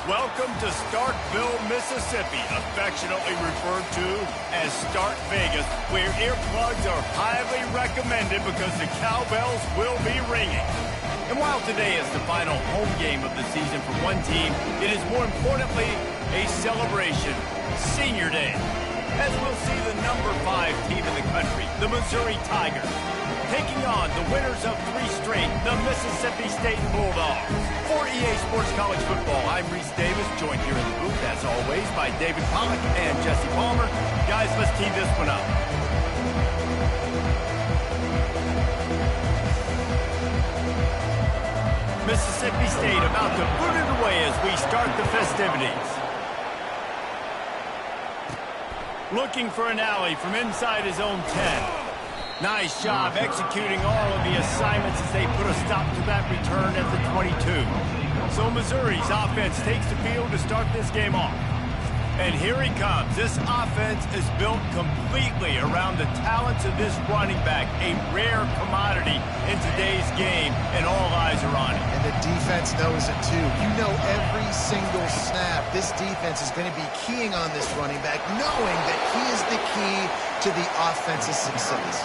Welcome to Starkville, Mississippi, affectionately referred to as Stark Vegas, where earplugs are highly recommended because the cowbells will be ringing. And while today is the final home game of the season for one team, it is more importantly a celebration, Senior Day, as we'll see the number 5 team in the country, the Missouri Tigers, taking on the winners of 3 straight, the Mississippi State Bulldogs. For EA Sports College Football, I'm Reese Davis, joined here in the booth, as always, by David Pollock and Jesse Palmer. Guys, let's tee this one up. Mississippi State about to boot it away as we start the festivities. Looking for an alley from inside his own 10. Nice job executing all of the assignments as they put a stop to that return at the 22. So Missouri's offense takes the field to start this game off. And here he comes. This offense is built completely around the talents of this running back, a rare commodity in today's game, and all eyes are on him. And the defense knows it too. You know every single snap, this defense is going to be keying on this running back, knowing that he is the key to the offense's success.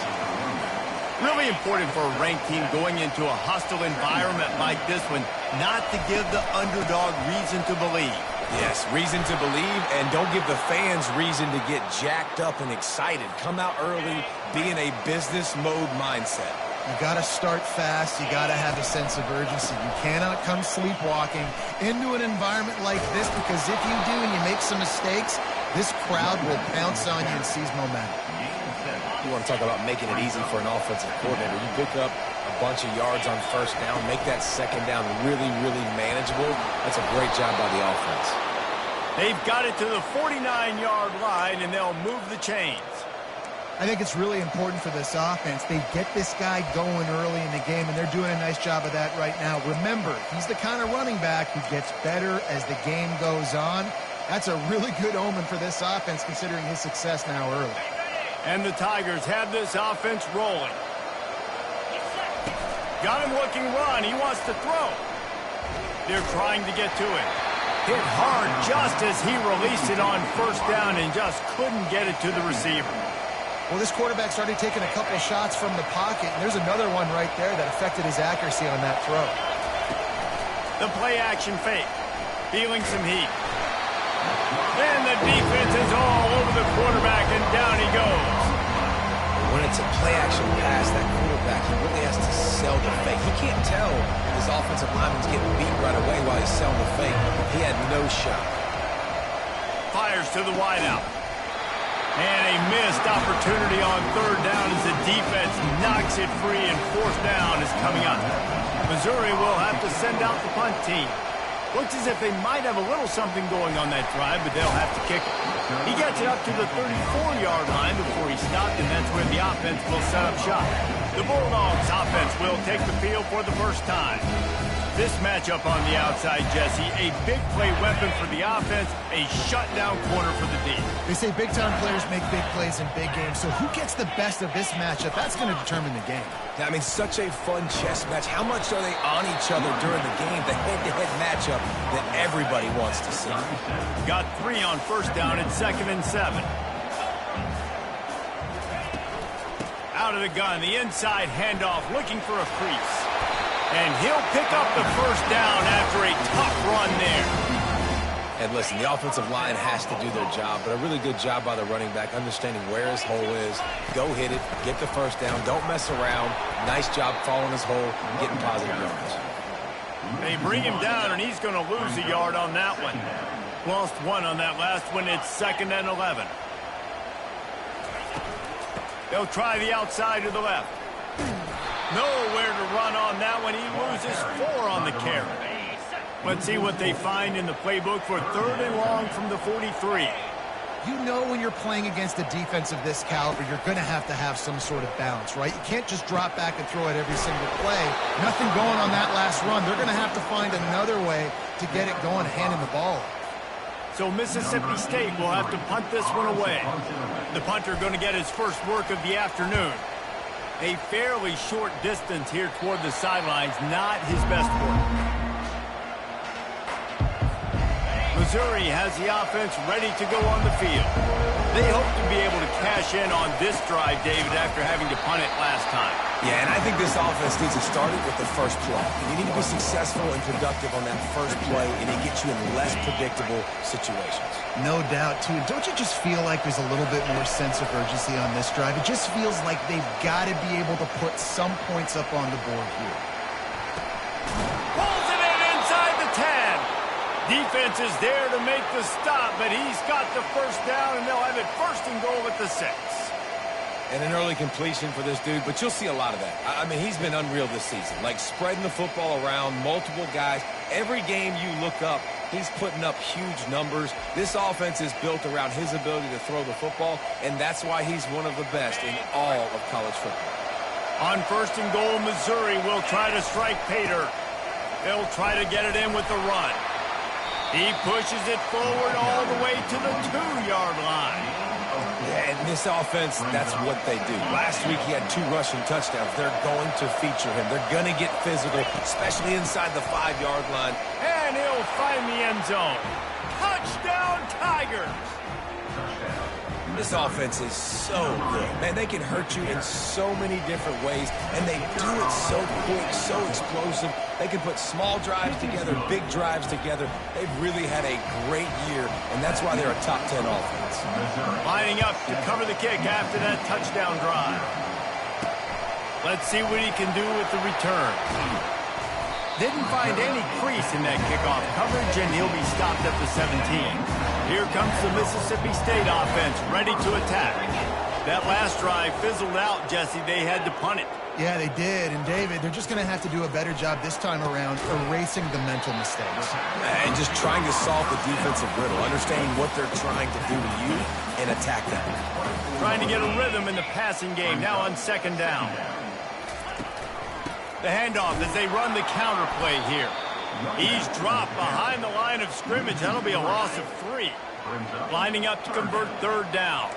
Really important for a ranked team going into a hostile environment like this one, not to give the underdog reason to believe. Yes, reason to believe, and don't give the fans reason to get jacked up and excited. Come out early, be in a business mode mindset. You got to start fast. You got to have a sense of urgency. You cannot come sleepwalking into an environment like this, because if you do and you make some mistakes, this crowd will pounce on you and seize momentum. You want to talk about making it easy for an offensive coordinator. You pick up a bunch of yards on first down, make that second down really, really manageable. That's a great job by the offense. They've got it to the 49-yard line, and they'll move the chains. I think it's really important for this offense. They get this guy going early in the game, and they're doing a nice job of that right now. Remember, he's the kind of running back who gets better as the game goes on. That's a really good omen for this offense, considering his success now early. And the Tigers have this offense rolling. Got him looking run. He wants to throw. They're trying to get to it. Hit hard just as he released it on first down and just couldn't get it to the receiver. Well, this quarterback started taking a couple shots from the pocket, and there's another one right there that affected his accuracy on that throw. The play-action fake. Feeling some heat. And the defense is all over the quarterback, and down he goes. When it's a play-action pass, that quarterback, he really has to sell the fake. He can't tell his offensive lineman's getting beat right away while he's selling the fake. He had no shot. Fires to the wideout. And a missed opportunity on third down as the defense knocks it free, and fourth down is coming up. Missouri will have to send out the punt team. Looks as if they might have a little something going on that drive, but they'll have to kick it. He gets it up to the 34-yard line before he stopped, and that's where the offense will set up shop. The Bulldogs offense will take the field for the first time. This matchup on the outside, Jesse, a big play weapon for the offense, a shutdown corner for the D. They say big-time players make big plays in big games, so who gets the best of this matchup? That's going to determine the game. I mean, such a fun chess match. How much are they on each other during the game? The head-to-head matchup that everybody wants to see. Got 3 on first down at 2nd and 7. Out of the gun, the inside handoff, looking for a crease. And he'll pick up the first down after a tough run there. And listen, the offensive line has to do their job, but a really good job by the running back, understanding where his hole is. Go hit it, get the first down, don't mess around. Nice job following his hole and getting positive yards. They bring him down, and he's going to lose a yard on that one. Lost 1 on that last one. It's 2nd and 11. They'll try the outside to the left. Nowhere to run on that one. He loses 4 on the carry. Let's see what they find in the playbook for 3rd and long from the 43. You know when you're playing against a defense of this caliber, you're going to have some sort of balance, right? You can't just drop back and throw it every single play. Nothing going on that last run. They're going to have to find another way to get it going, handing the ball. So Mississippi State will have to punt this one away. The punter going to get his first work of the afternoon. A fairly short distance here toward the sidelines, not his best work. Missouri has the offense ready to go on the field. They hope to be able to cash in on this drive, David, after having to punt it last time. Yeah, and I think this offense needs to start it with the first play. And you need to be successful and productive on that first play, and it gets you in less predictable situations. No doubt, too. Don't you just feel like there's a little bit more sense of urgency on this drive? It just feels like they've got to be able to put some points up on the board here. Pulls it in inside the 10. Defense is there to make the stop, but he's got the first down, and they'll have it first and goal at the 6. And an early completion for this dude, but you'll see a lot of that. I mean, he's been unreal this season, like spreading the football around, multiple guys. Every game you look up, he's putting up huge numbers. This offense is built around his ability to throw the football, and that's why he's one of the best in all of college football. On first and goal, Missouri will try to strike Pater. They'll try to get it in with the run. He pushes it forward all the way to the 2-yard line. Yeah, and this offense, that's what they do. Last week he had 2 rushing touchdowns. They're going to feature him. They're going to get physical, especially inside the 5-yard line. And he'll find the end zone. Touchdown, Tigers! This offense is so good. Man, they can hurt you in so many different ways, and they do it so quick, so explosive. They can put small drives together, big drives together. They've really had a great year, and that's why they're a top 10 offense. Lining up to cover the kick after that touchdown drive. Let's see what he can do with the return. Didn't find any crease in that kickoff coverage, and he'll be stopped at the 17. Here comes the Mississippi State offense, ready to attack. That last drive fizzled out, Jesse. They had to punt it. Yeah, they did. And, David, they're just going to have to do a better job this time around erasing the mental mistakes. And just trying to solve the defensive riddle, understanding what they're trying to do to you and attack them. Trying to get a rhythm in the passing game, now on second down. The handoff as they run the counter play here. He's dropped behind the line of scrimmage. That'll be a loss of 3. Lining up to convert third down.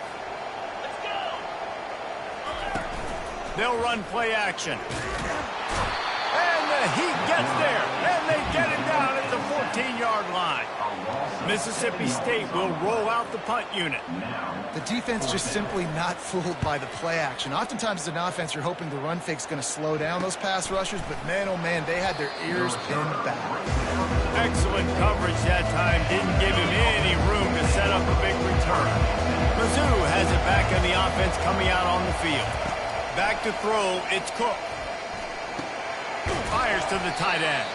They'll run play action. And the Heat gets there. And they get it down at the 14-yard line. Mississippi State will roll out the punt unit. The defense just simply not fooled by the play action. Oftentimes as an offense, you're hoping the run fake's going to slow down those pass rushers, but man, oh man, they had their ears pinned back. Excellent coverage that time. Didn't give him any room to set up a big return. Mizzou has it back on the offense coming out on the field. Back to throw, it's Cook. Fires to the tight end.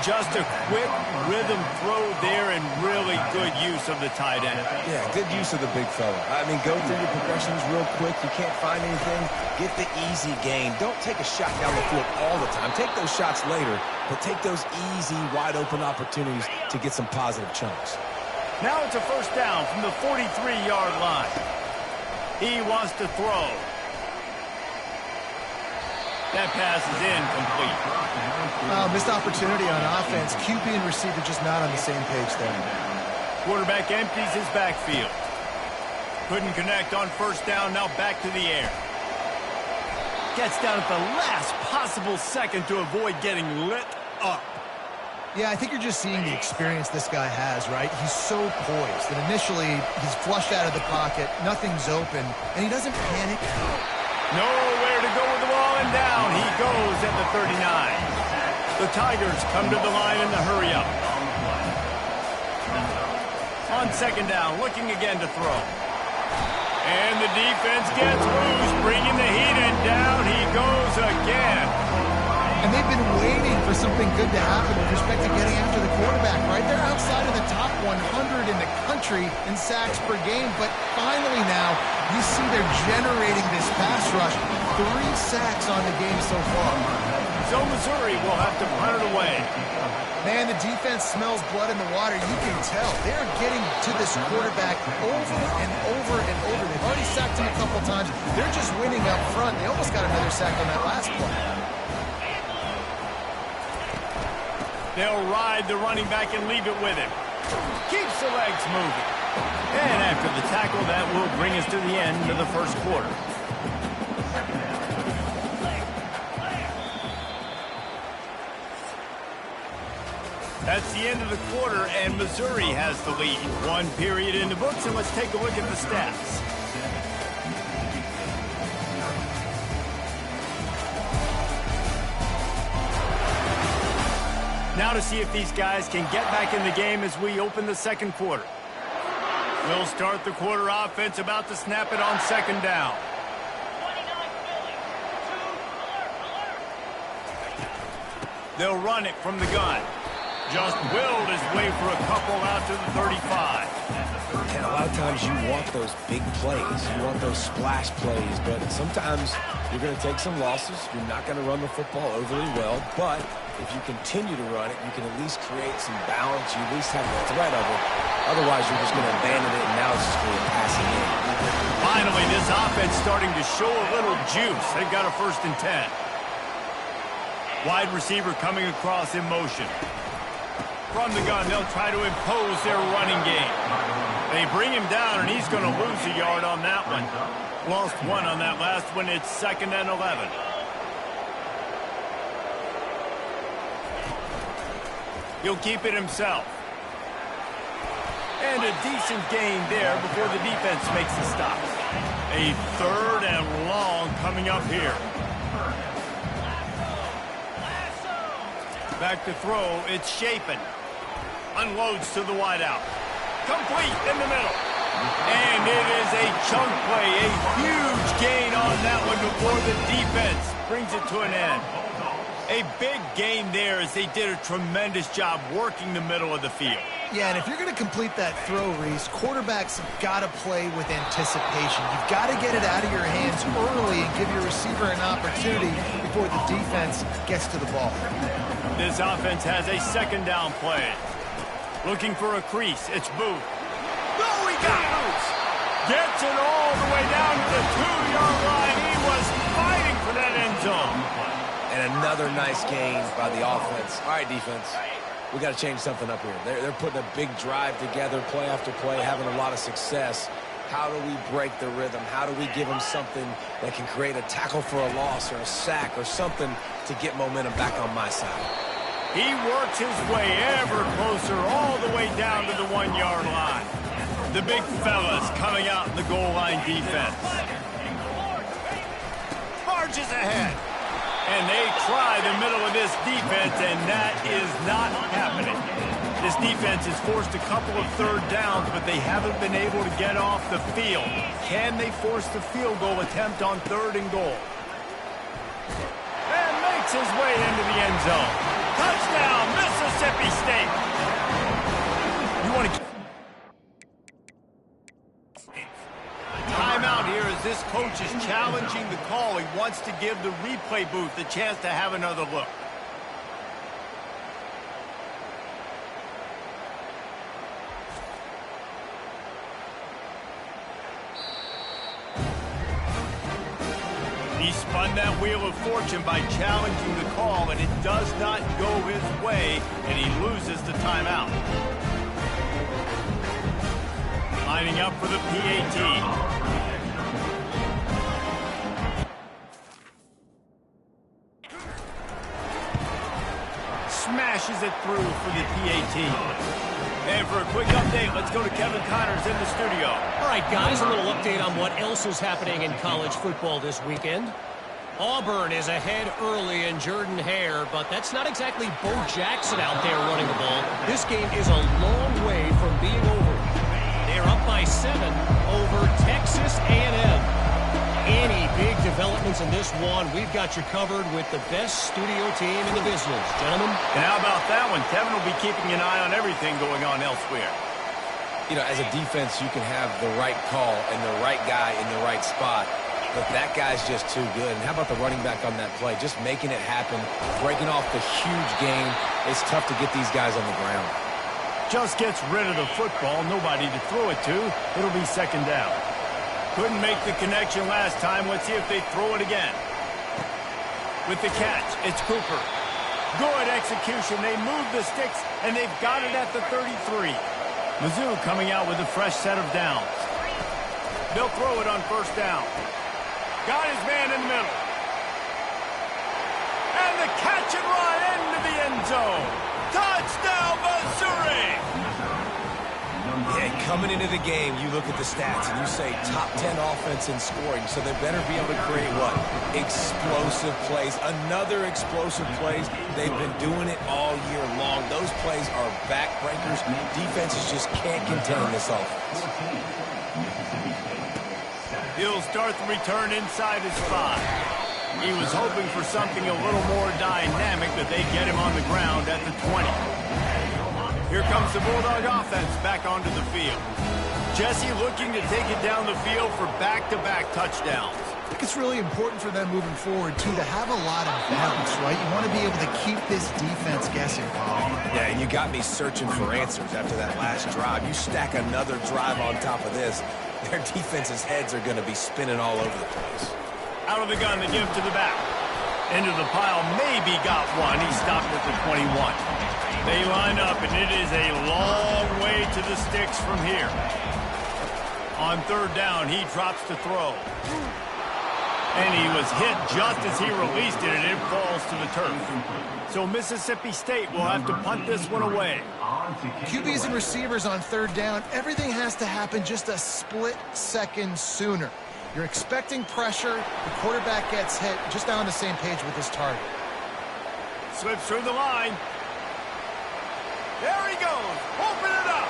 Just a quick rhythm throw there and really good use of the tight end. Yeah, good use of the big fella. I mean, go through your progressions real quick. You can't find anything. Get the easy gain. Don't take a shot down the field all the time. Take those shots later, but take those easy, wide-open opportunities to get some positive chunks. Now it's a first down from the 43-yard line. He wants to throw. That pass is incomplete. Missed opportunity on offense. QB and receiver just not on the same page there. Quarterback empties his backfield. Couldn't connect on first down. Now back to the air. Gets down at the last possible second to avoid getting lit up. Yeah, I think you're just seeing the experience this guy has, right? He's so poised. And initially, he's flushed out of the pocket. Nothing's open. And he doesn't panic. Nowhere to go with the ball, and down he goes at the 39. The Tigers come to the line in the hurry-up. On second down, looking again to throw. And the defense gets loose, bringing the heat, and down he goes again. And they've been waiting for something good to happen with respect to getting after the quarterback, right? They're outside of the top 100 in the country in sacks per game, but finally now you see they're generating this pass rush. 3 sacks on the game so far. So Missouri will have to punt it away. Man, the defense smells blood in the water. You can tell. They're getting to this quarterback over and over and over. They've already sacked him a couple times. They're just winning up front. They almost got another sack on that last play. They'll ride the running back and leave it with him. Keeps the legs moving. And after the tackle, that will bring us to the end of the first quarter. That's the end of the quarter, and Missouri has the lead. One period in the books, and let's take a look at the stats. Now to see if these guys can get back in the game as we open the second quarter. We'll start the quarter offense, about to snap it on second down. They'll run it from the gun. Just willed his way for a couple out to the 35. And a lot of times you want those big plays. You want those splash plays. But sometimes you're going to take some losses. You're not going to run the football overly well. But if you continue to run it, you can at least create some balance. You at least have the threat of it. Otherwise, you're just going to abandon it, and now it's just going to be passing in. Finally, this offense starting to show a little juice. They've got a 1st and 10. Wide receiver coming across in motion. From the gun, they'll try to impose their running game. They bring him down, and he's going to lose a yard on that one. Lost 1 on that last one. It's 2nd and 11. He'll keep it himself. And a decent gain there before the defense makes the stop. A 3rd and long coming up here. Back to throw. It's Shapen. Unloads to the wideout. Complete in the middle. And it is a chunk play. A huge gain on that one before the defense brings it to an end. A big gain there as they did a tremendous job working the middle of the field. Yeah, and if you're going to complete that throw, Reese, quarterbacks have got to play with anticipation. You've got to get it out of your hands early and give your receiver an opportunity before the defense gets to the ball. This offense has a 2nd down play. Looking for a crease. It's Booth. Oh, he got loose. Gets it all the way down to the 2-yard line. He was fighting for that end zone. And another nice gain by the offense. All right, defense. We got to change something up here. They're putting a big drive together, play after play, having a lot of success. How do we break the rhythm? How do we give them something that can create a tackle for a loss or a sack or something to get momentum back on my side? He works his way ever closer all the way down to the 1-yard line. The big fellas coming out in the goal line defense. Marches ahead. And they try the middle of this defense, and that is not happening. This defense has forced a couple of 3rd downs, but they haven't been able to get off the field. Can they force the field goal attempt on 3rd and goal? And makes his way into the end zone. Touchdown, Mississippi State. You want to... Timeout here as this coach is challenging the call. He wants to give the replay booth a chance to have another look. He spun that wheel of fortune by challenging the call, and it does not go his way, and he loses the timeout. Lining up for the PAT. Smashes it through for the PAT. And for a quick update, let's go to Kevin Connors in the studio. All right, guys, a little update on what else is happening in college football this weekend. Auburn is ahead early in Jordan-Hare, but that's not exactly Bo Jackson out there running the ball. This game is a long way from being over. They're up by 7 over Texas A&M. Any big developments in this one, we've got you covered with the best studio team in the business. Gentlemen? And how about that one? Kevin will be keeping an eye on everything going on elsewhere. You know, as a defense, you can have the right call and the right guy in the right spot, but that guy's just too good. And how about the running back on that play? Just making it happen, breaking off the huge game. It's tough to get these guys on the ground. Just gets rid of the football, nobody to throw it to. It'll be 2nd down. Couldn't make the connection last time. Let's see if they throw it again. With the catch, it's Cooper. Good execution. They move the sticks, and they've got it at the 33. Mizzou coming out with a fresh set of downs. They'll throw it on 1st down. Got his man in the middle. And the catch and run into the end zone. Touchdown, Coming into the game, you look at the stats and you say top 10 offense in scoring, so they better be able to create what? Explosive plays. Another explosive plays. They've been doing it all year long. Those plays are backbreakers. Defenses just can't contain this offense. He'll start the return inside his 5. He was hoping for something a little more dynamic, but they get him on the ground at the 20. Here comes the Bulldog offense back onto the field. Jesse looking to take it down the field for back-to-back touchdowns. I think it's really important for them moving forward, too, to have a lot of balance, right? You want to be able to keep this defense guessing, Paul. Yeah, and you got me searching for answers after that last drive. You stack another drive on top of this, their defense's heads are going to be spinning all over the place. Out of the gun, they give to the back. Into the pile, maybe got one. He stopped at the 21. They line up, and it is a long way to the sticks from here. On third down, he drops to throw. And he was hit just as he released it, and it falls to the turf. So Mississippi State will have to punt this one away. QBs and receivers on third down, everything has to happen just a split second sooner. You're expecting pressure, the quarterback gets hit, just not on the same page with his target. Slips through the line. There he goes. Open it up.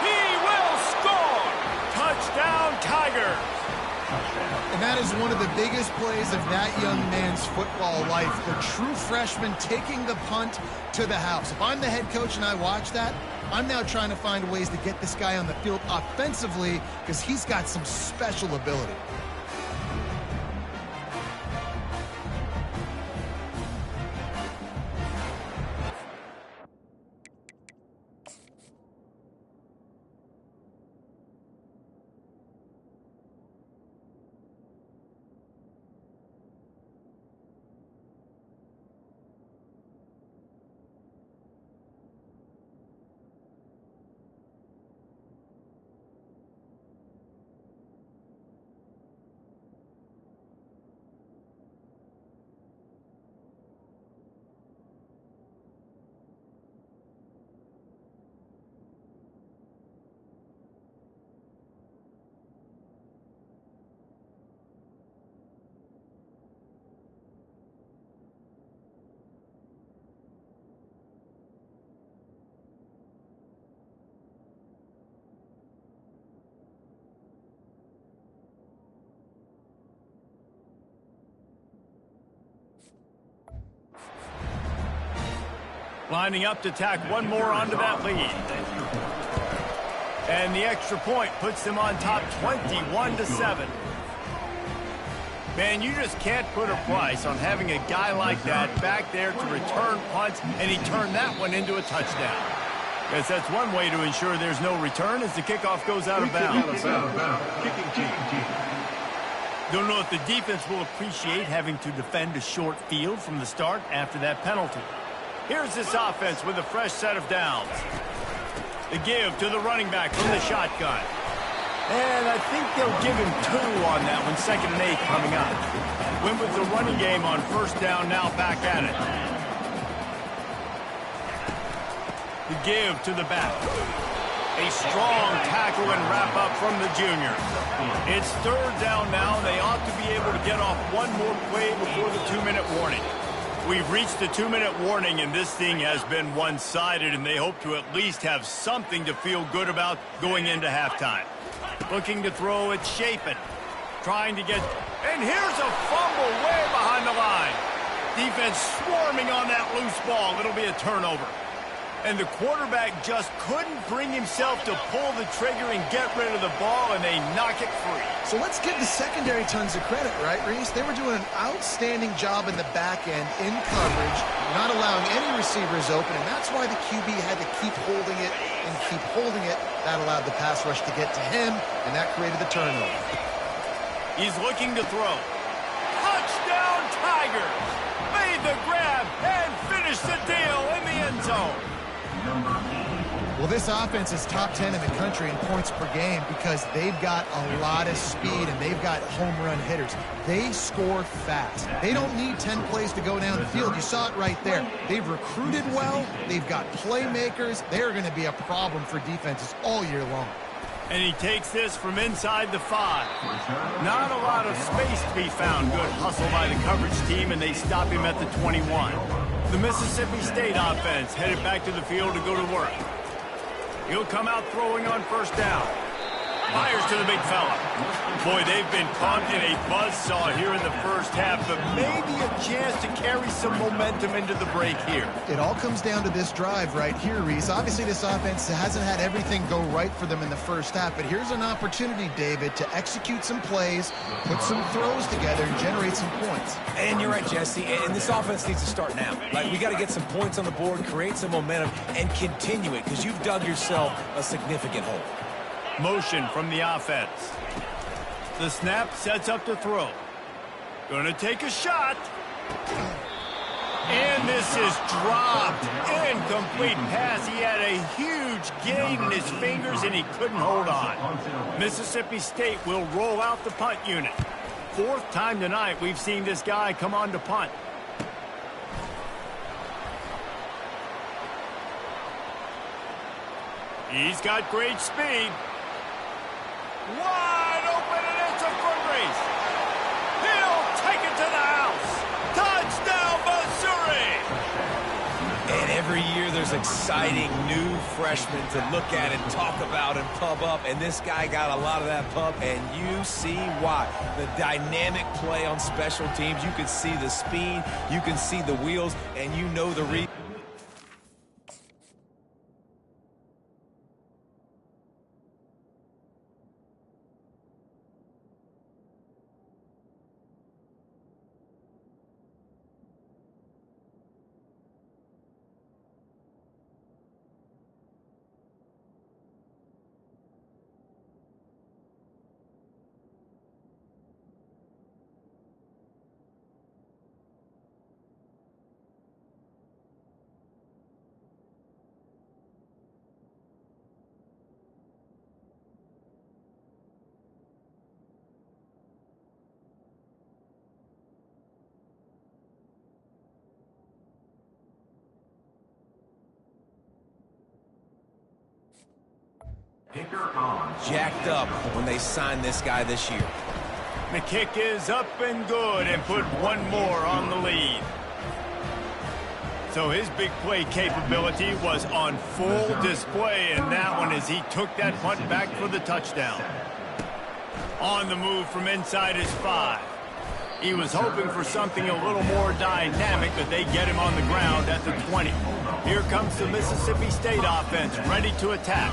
He will score. Touchdown, Tigers. And that is one of the biggest plays of that young man's football life. The true freshman taking the punt to the house. If I'm the head coach and I watch that, I'm now trying to find ways to get this guy on the field offensively because he's got some special ability. Lining up to tack one more onto that lead. And the extra point puts them on top 21-7. Man, you just can't put a price on having a guy like that back there to return punts, and he turned that one into a touchdown. Guess that's one way to ensure there's no return as the kickoff goes out of bounds. Don't know if the defense will appreciate having to defend a short field from the start after that penalty. Here's this offense with a fresh set of downs. The give to the running back from the shotgun. And I think they'll give him 2 on that one, 2nd and 8 coming up. Went with the running game on first down, now back at it. The give to the back. A strong tackle and wrap up from the junior. It's third down now, and they ought to be able to get off one more play before the 2-minute warning. We've reached the 2-minute warning, and this thing has been one-sided, and they hope to at least have something to feel good about going into halftime. Looking to throw, it's Chapin. Trying to get... And here's a fumble way behind the line. Defense swarming on that loose ball. It'll be a turnover. And the quarterback just couldn't bring himself to pull the trigger and get rid of the ball, and they knock it free. So let's give the secondary tons of credit, right, Reese? They were doing an outstanding job in the back end, in coverage, not allowing any receivers open, and that's why the QB had to keep holding it and keep holding it. That allowed the pass rush to get to him, and that created the turnover. He's looking to throw. Touchdown, Tigers! Made the grab and finished the deal in the end zone. Well, this offense is top 10 in the country in points per game because they've got a lot of speed and they've got home run hitters. They score fast. They don't need 10 plays to go down the field. You saw it right there. They've recruited well. They've got playmakers. They're going to be a problem for defenses all year long. And he takes this from inside the 5. Not a lot of space to be found. Good hustle by the coverage team, and they stop him at the 21. The Mississippi State offense headed back to the field to go to work. He'll come out throwing on first down. Fires to the big fella. Boy, they've been caught in a buzzsaw here in the first half, but maybe a chance to carry some momentum into the break here. It all comes down to this drive right here, Reese. Obviously, this offense hasn't had everything go right for them in the first half, but here's an opportunity, David, to execute some plays, put some throws together, and generate some points. And you're right, Jesse, and this offense needs to start now. Like, we got to get some points on the board, create some momentum, and continue it, because you've dug yourself a significant hole. Motion from the offense. The snap sets up to throw. Gonna take a shot. And this is dropped. Incomplete pass. He had a huge gain in his fingers and he couldn't hold on. Mississippi State will roll out the punt unit. 4th time tonight we've seen this guy come on to punt. He's got great speed. Wide open, and it's a foot race. He'll take it to the house. Touchdown, Missouri! And every year there's exciting new freshmen to look at and talk about and pub up, and this guy got a lot of that pub, and you see why. The dynamic play on special teams, you can see the speed, you can see the wheels, and you know the reason. Jacked up when they signed this guy this year. The kick is up and good and put one more on the lead. So his big play capability was on full display in that one as he took that punt back for the touchdown. On the move from inside his 5. He was hoping for something a little more dynamic, but they get him on the ground at the 20. Here comes the Mississippi State offense ready to attack.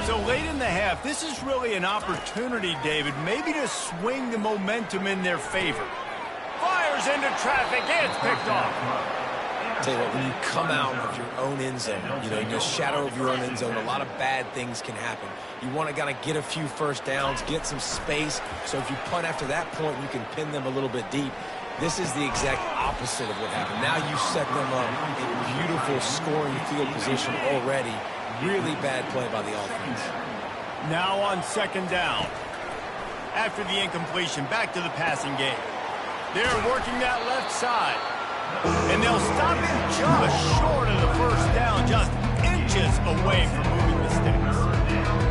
So late in the half, this is really an opportunity, David, maybe to swing the momentum in their favor. Fires into traffic, it's picked off. Tell you what, when you come out of your own end zone, you know, in the shadow of your own end zone, a lot of bad things can happen. You want to kind of get a few first downs, get some space, so if you punt after that point, you can pin them a little bit deep. This is the exact opposite of what happened. Now you set them up in beautiful scoring field position already. Really bad play by the offense. Now on 2nd down. After the incompletion, back to the passing game. They're working that left side. And they'll stop him just short of the first down, just inches away from moving the sticks.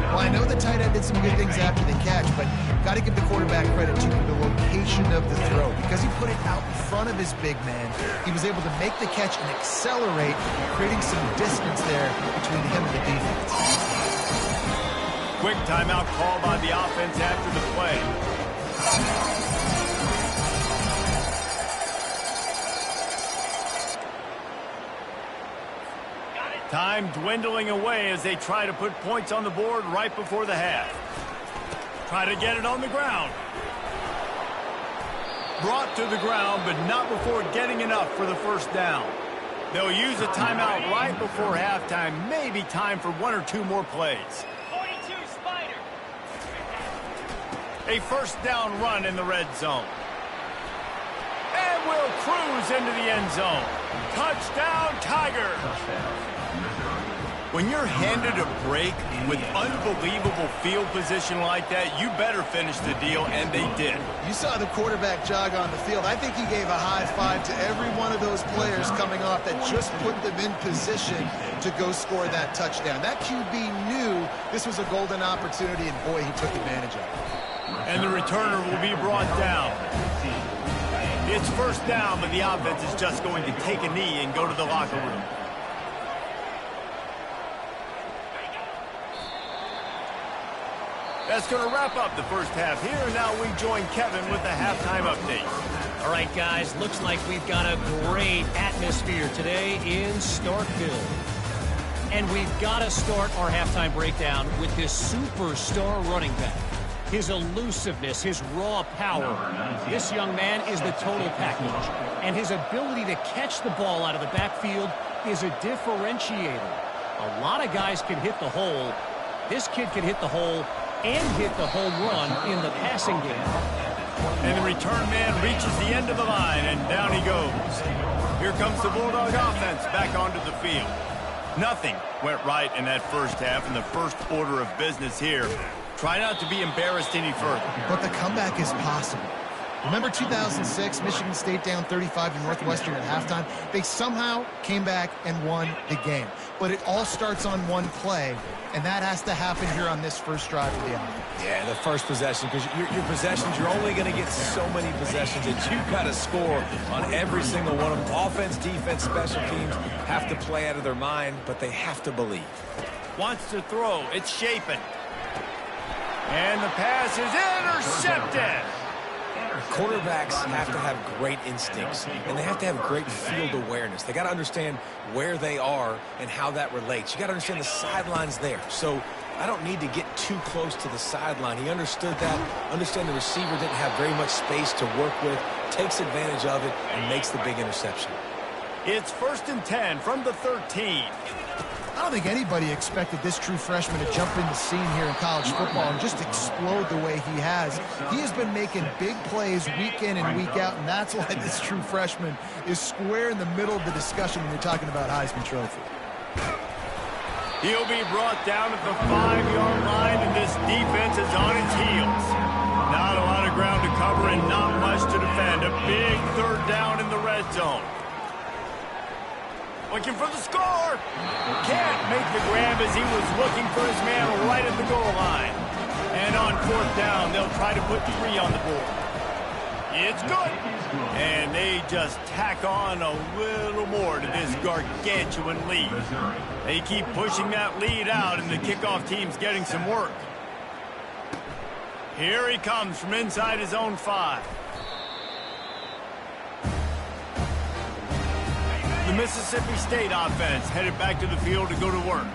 Well, I know the tight end did some good things after the catch, but got to give the quarterback credit to the location of the throw. Because he put it out in front of his big man, he was able to make the catch and accelerate, creating some distance there between him and the defense. Quick timeout call by the offense after the play. Time dwindling away as they try to put points on the board right before the half. Try to get it on the ground. Brought to the ground, but not before getting enough for the first down. They'll use a timeout right before halftime. Maybe time for 1 or 2 more plays. 42 Spider. A first down run in the red zone. And will cruise into the end zone. Touchdown, Tigers! When you're handed a break with unbelievable field position like that, you better finish the deal, and they did. You saw the quarterback jog on the field. I think he gave a high five to every one of those players coming off that just put them in position to go score that touchdown. That QB knew this was a golden opportunity, and boy, he took advantage of it. And the returner will be brought down. It's first down, but the offense is just going to take a knee and go to the locker room. That's going to wrap up the first half here. Now we join Kevin with the halftime update. All right, guys, looks like we've got a great atmosphere today in Starkville. And we've got to start our halftime breakdown with this superstar running back. His elusiveness, his raw power. This young man is the total package. And his ability to catch the ball out of the backfield is a differentiator. A lot of guys can hit the hole. This kid can hit the hole and hit the home run in the passing game. And the return man reaches the end of the line, and down he goes. Here comes the Bulldog offense back onto the field. Nothing went right in that first half, in the first order of business here. Try not to be embarrassed any further. But the comeback is possible. Remember 2006, Michigan State down 35 to Northwestern at halftime? They somehow came back and won the game. But it all starts on one play, and that has to happen here on this first drive of the offense. Yeah, the first possession, because your possessions, you're only going to get so many possessions that you've got to score on every single one of them. Offense, defense, special teams have to play out of their mind, but they have to believe. Wants to throw. It's Shapen. And the pass is intercepted. Quarterbacks have to have great instincts, and they have to have great field awareness. They got to understand where they are and how that relates. You got to understand the sidelines there. So I don't need to get too close to the sideline. He understood that. Understand the receiver didn't have very much space to work with, takes advantage of it, and makes the big interception. It's 1st and 10 from the 13. I don't think anybody expected this true freshman to jump in the scene here in college football and just explode the way he has. He has been making big plays week in and week out, and that's why this true freshman is square in the middle of the discussion when you're talking about Heisman Trophy. He'll be brought down at the 5-yard line, and this defense is on its heels. Not a lot of ground to cover and not much to defend. A big third down in the red zone. Looking for the score. Can't make the grab as he was looking for his man right at the goal line. And on 4th down, they'll try to put 3 on the board. It's good. And they just tack on a little more to this gargantuan lead. They keep pushing that lead out, and the kickoff team's getting some work. Here he comes from inside his own 5. The Mississippi State offense headed back to the field to go to work.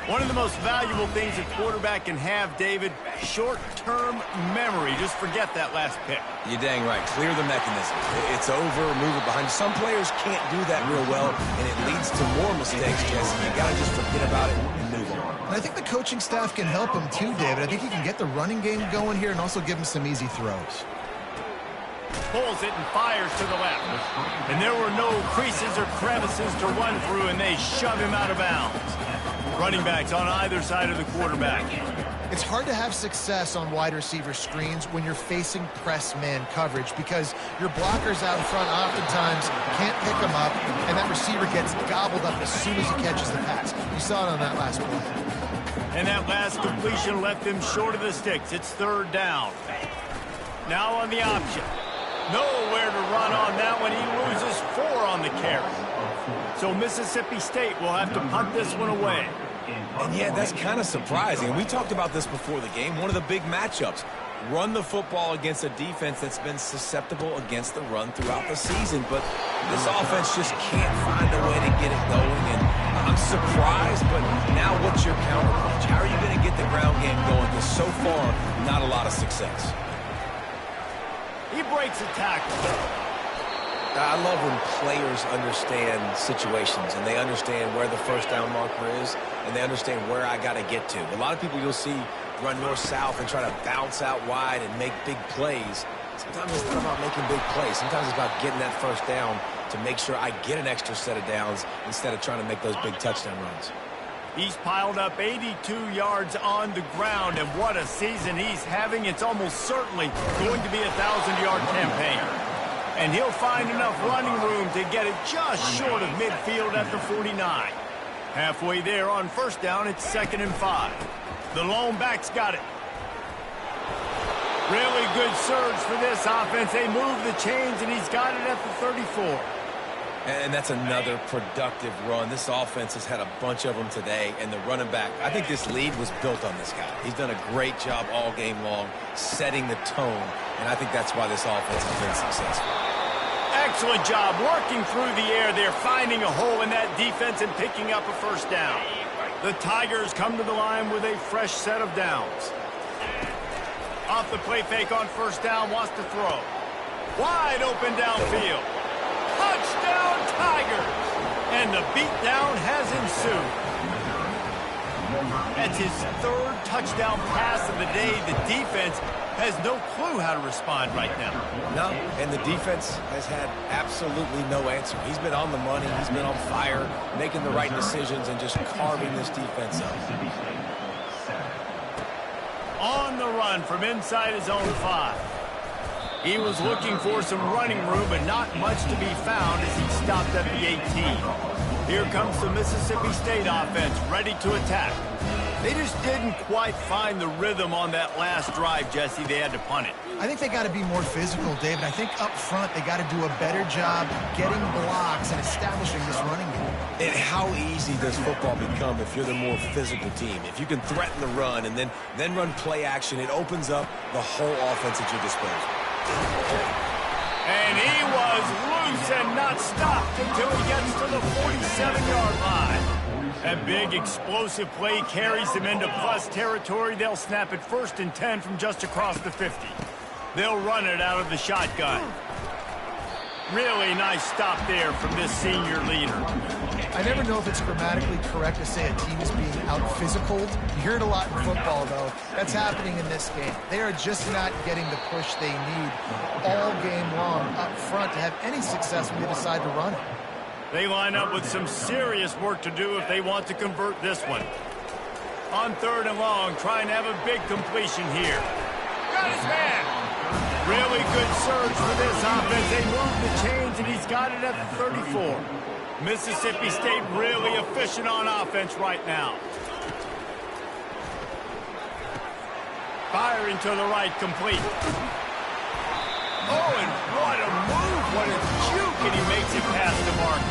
One of the most valuable things a quarterback can have, David, short-term memory. Just forget that last pick. You're dang right. Clear the mechanism. It's over, move it behind you. Some players can't do that real well, and it leads to more mistakes, Jesse. You got to just forget about it and move on. And I think the coaching staff can help him too, David. I think he can get the running game going here and also give him some easy throws. Pulls it and fires to the left. And there were no creases or crevices to run through, and they shove him out of bounds. Running backs on either side of the quarterback. It's hard to have success on wide receiver screens when you're facing press man coverage because your blockers out in front oftentimes can't pick them up, and that receiver gets gobbled up as soon as he catches the pass. You saw it on that last play. And that last completion left him short of the sticks. It's 3rd down. Now on the option. Nowhere to run on that one. He loses 4 on the carry. So Mississippi State will have to punt this one away. And yeah, that's kind of surprising. We talked about this before the game. One of the big matchups. Run the football against a defense that's been susceptible against the run throughout the season. But this offense just can't find a way to get it going. And I'm surprised, but now what's your counterpunch? How are you going to get the ground game going? Because so far, not a lot of success. He breaks a tackle. I love when players understand situations and they understand where the first down marker is and they understand where I got to get to. A lot of people you'll see run north-south and try to bounce out wide and make big plays. Sometimes it's not about making big plays. Sometimes it's about getting that first down to make sure I get an extra set of downs instead of trying to make those big touchdown runs. He's piled up 82 yards on the ground, and what a season he's having. It's almost certainly going to be a 1,000-yard campaign. And he'll find enough running room to get it just short of midfield at the 49. Halfway there on first down, it's 2nd and 5. The lone back's got it. Really good surge for this offense. They move the chains, and he's got it at the 34. And that's another productive run. This offense has had a bunch of them today, and the running back, I think this lead was built on this guy. He's done a great job all game long setting the tone, and I think that's why this offense has been successful. Excellent job working through the air there, finding a hole in that defense and picking up a first down. The Tigers come to the line with a fresh set of downs. Off the play fake on first down, wants to throw. Wide open downfield. Touchdown Tigers! And the beatdown has ensued. That's his 3rd touchdown pass of the day. The defense has no clue how to respond right now. No, and the defense has had absolutely no answer. He's been on the money. He's been on fire, making the right decisions and just carving this defense up. On the run from inside his own 5. He was looking for some running room, but not much to be found as he stopped at the 18. Here comes the Mississippi State offense, ready to attack. They just didn't quite find the rhythm on that last drive, Jesse. They had to punt it. I think they got to be more physical, David. I think up front they got to do a better job getting blocks and establishing this running game. And how easy does football become if you're the more physical team? If you can threaten the run and then run play action, it opens up the whole offense at your disposal. And he was loose and not stopped until he gets to the 47-yard line. That big explosive play carries them into plus territory. They'll snap it 1st and 10 from just across the 50. They'll run it out of the shotgun. Really nice stop there from this senior leader. I never know if it's grammatically correct to say a team is being out-physicaled. You hear it a lot in football, though. That's happening in this game. They are just not getting the push they need all game long up front to have any success when they decide to run it. They line up with some serious work to do if they want to convert this one. On 3rd and long, trying to have a big completion here. Got his man. Really good surge for this offense. They move the chains, and he's got it at the 34. Mississippi State really efficient on offense right now. Firing to the right, complete. Oh, and what a move, what a juke, and he makes it past the mark.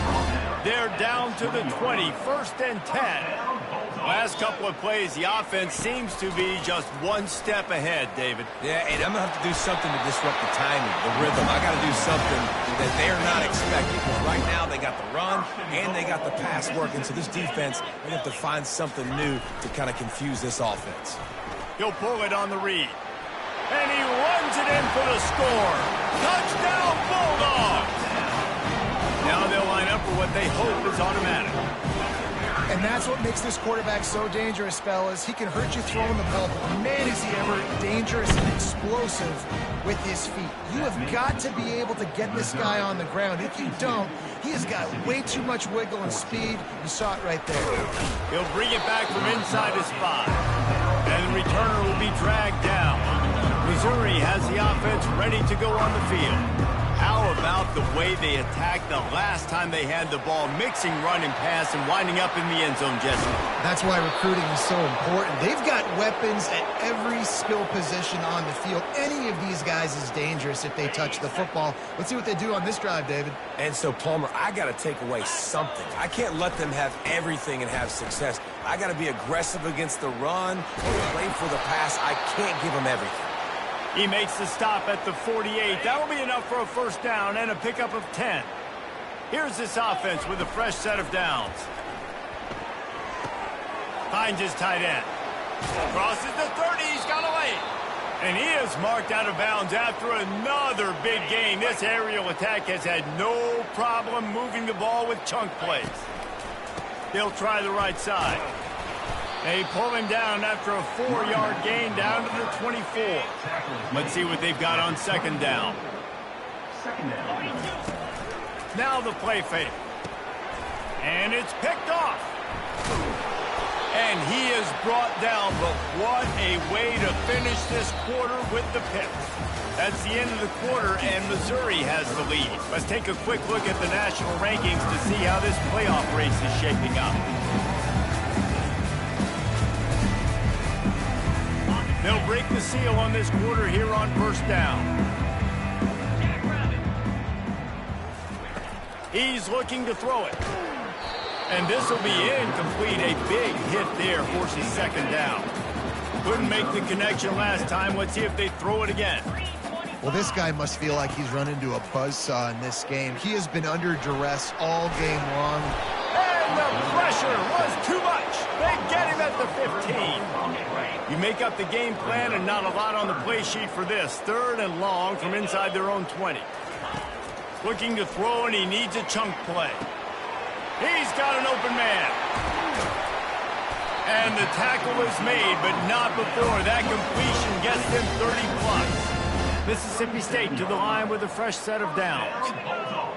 They're down to the 20, 1st and 10. Last couple of plays, the offense seems to be just one step ahead, David. Yeah, and I'm going to have to do something to disrupt the timing, the rhythm. I got to do something that they're not expecting. Because right now they got the run and they got the pass working. So this defense, they have to find something new to kind of confuse this offense. He'll pull it on the read. And he runs it in for the score. Touchdown, Bulldogs! Now they'll line up for what they hope is automatic. And that's what makes this quarterback so dangerous, fellas. He can hurt you throwing the ball, but man, is he ever dangerous and explosive with his feet. You have got to be able to get this guy on the ground. If you don't, he has got way too much wiggle and speed. You saw it right there. He'll bring it back from inside his 5. And the returner will be dragged down. Missouri has the offense ready to go on the field. How about the way they attacked the last time they had the ball, mixing run and pass and winding up in the end zone, Jesse? That's why recruiting is so important. They've got weapons at every skill position on the field. Any of these guys is dangerous if they touch the football. Let's see what they do on this drive, David. And so, Palmer, I got to take away something. I can't let them have everything and have success. I got to be aggressive against the run or play for the pass. I can't give them everything. He makes the stop at the 48. That'll be enough for a first down and a pickup of 10. Here's this offense with a fresh set of downs. Finds his tight end. Crosses the 30. He's got a lane. And he is marked out of bounds after another big gain. This aerial attack has had no problem moving the ball with chunk plays. They'll try the right side. They pull him down after a 4-yard gain down to the 24. Let's see what they've got on second down. Now the play fake. And it's picked off. And he is brought down, but what a way to finish this quarter with the pick. That's the end of the quarter, and Missouri has the lead. Let's take a quick look at the national rankings to see how this playoff race is shaping up. They'll break the seal on this quarter here on first down. He's looking to throw it. And this will be incomplete. A big hit there forces second down. Couldn't make the connection last time. Let's see if they throw it again. Well, this guy must feel like he's run into a buzzsaw in this game. He has been under duress all game long. And the pressure was too much. They get him at the 15. You make up the game plan and not a lot on the play sheet for this. Third and long from inside their own 20. Looking to throw, and he needs a chunk play. He's got an open man. And the tackle is made, but not before. That completion gets them 30+. Mississippi State to the line with a fresh set of downs.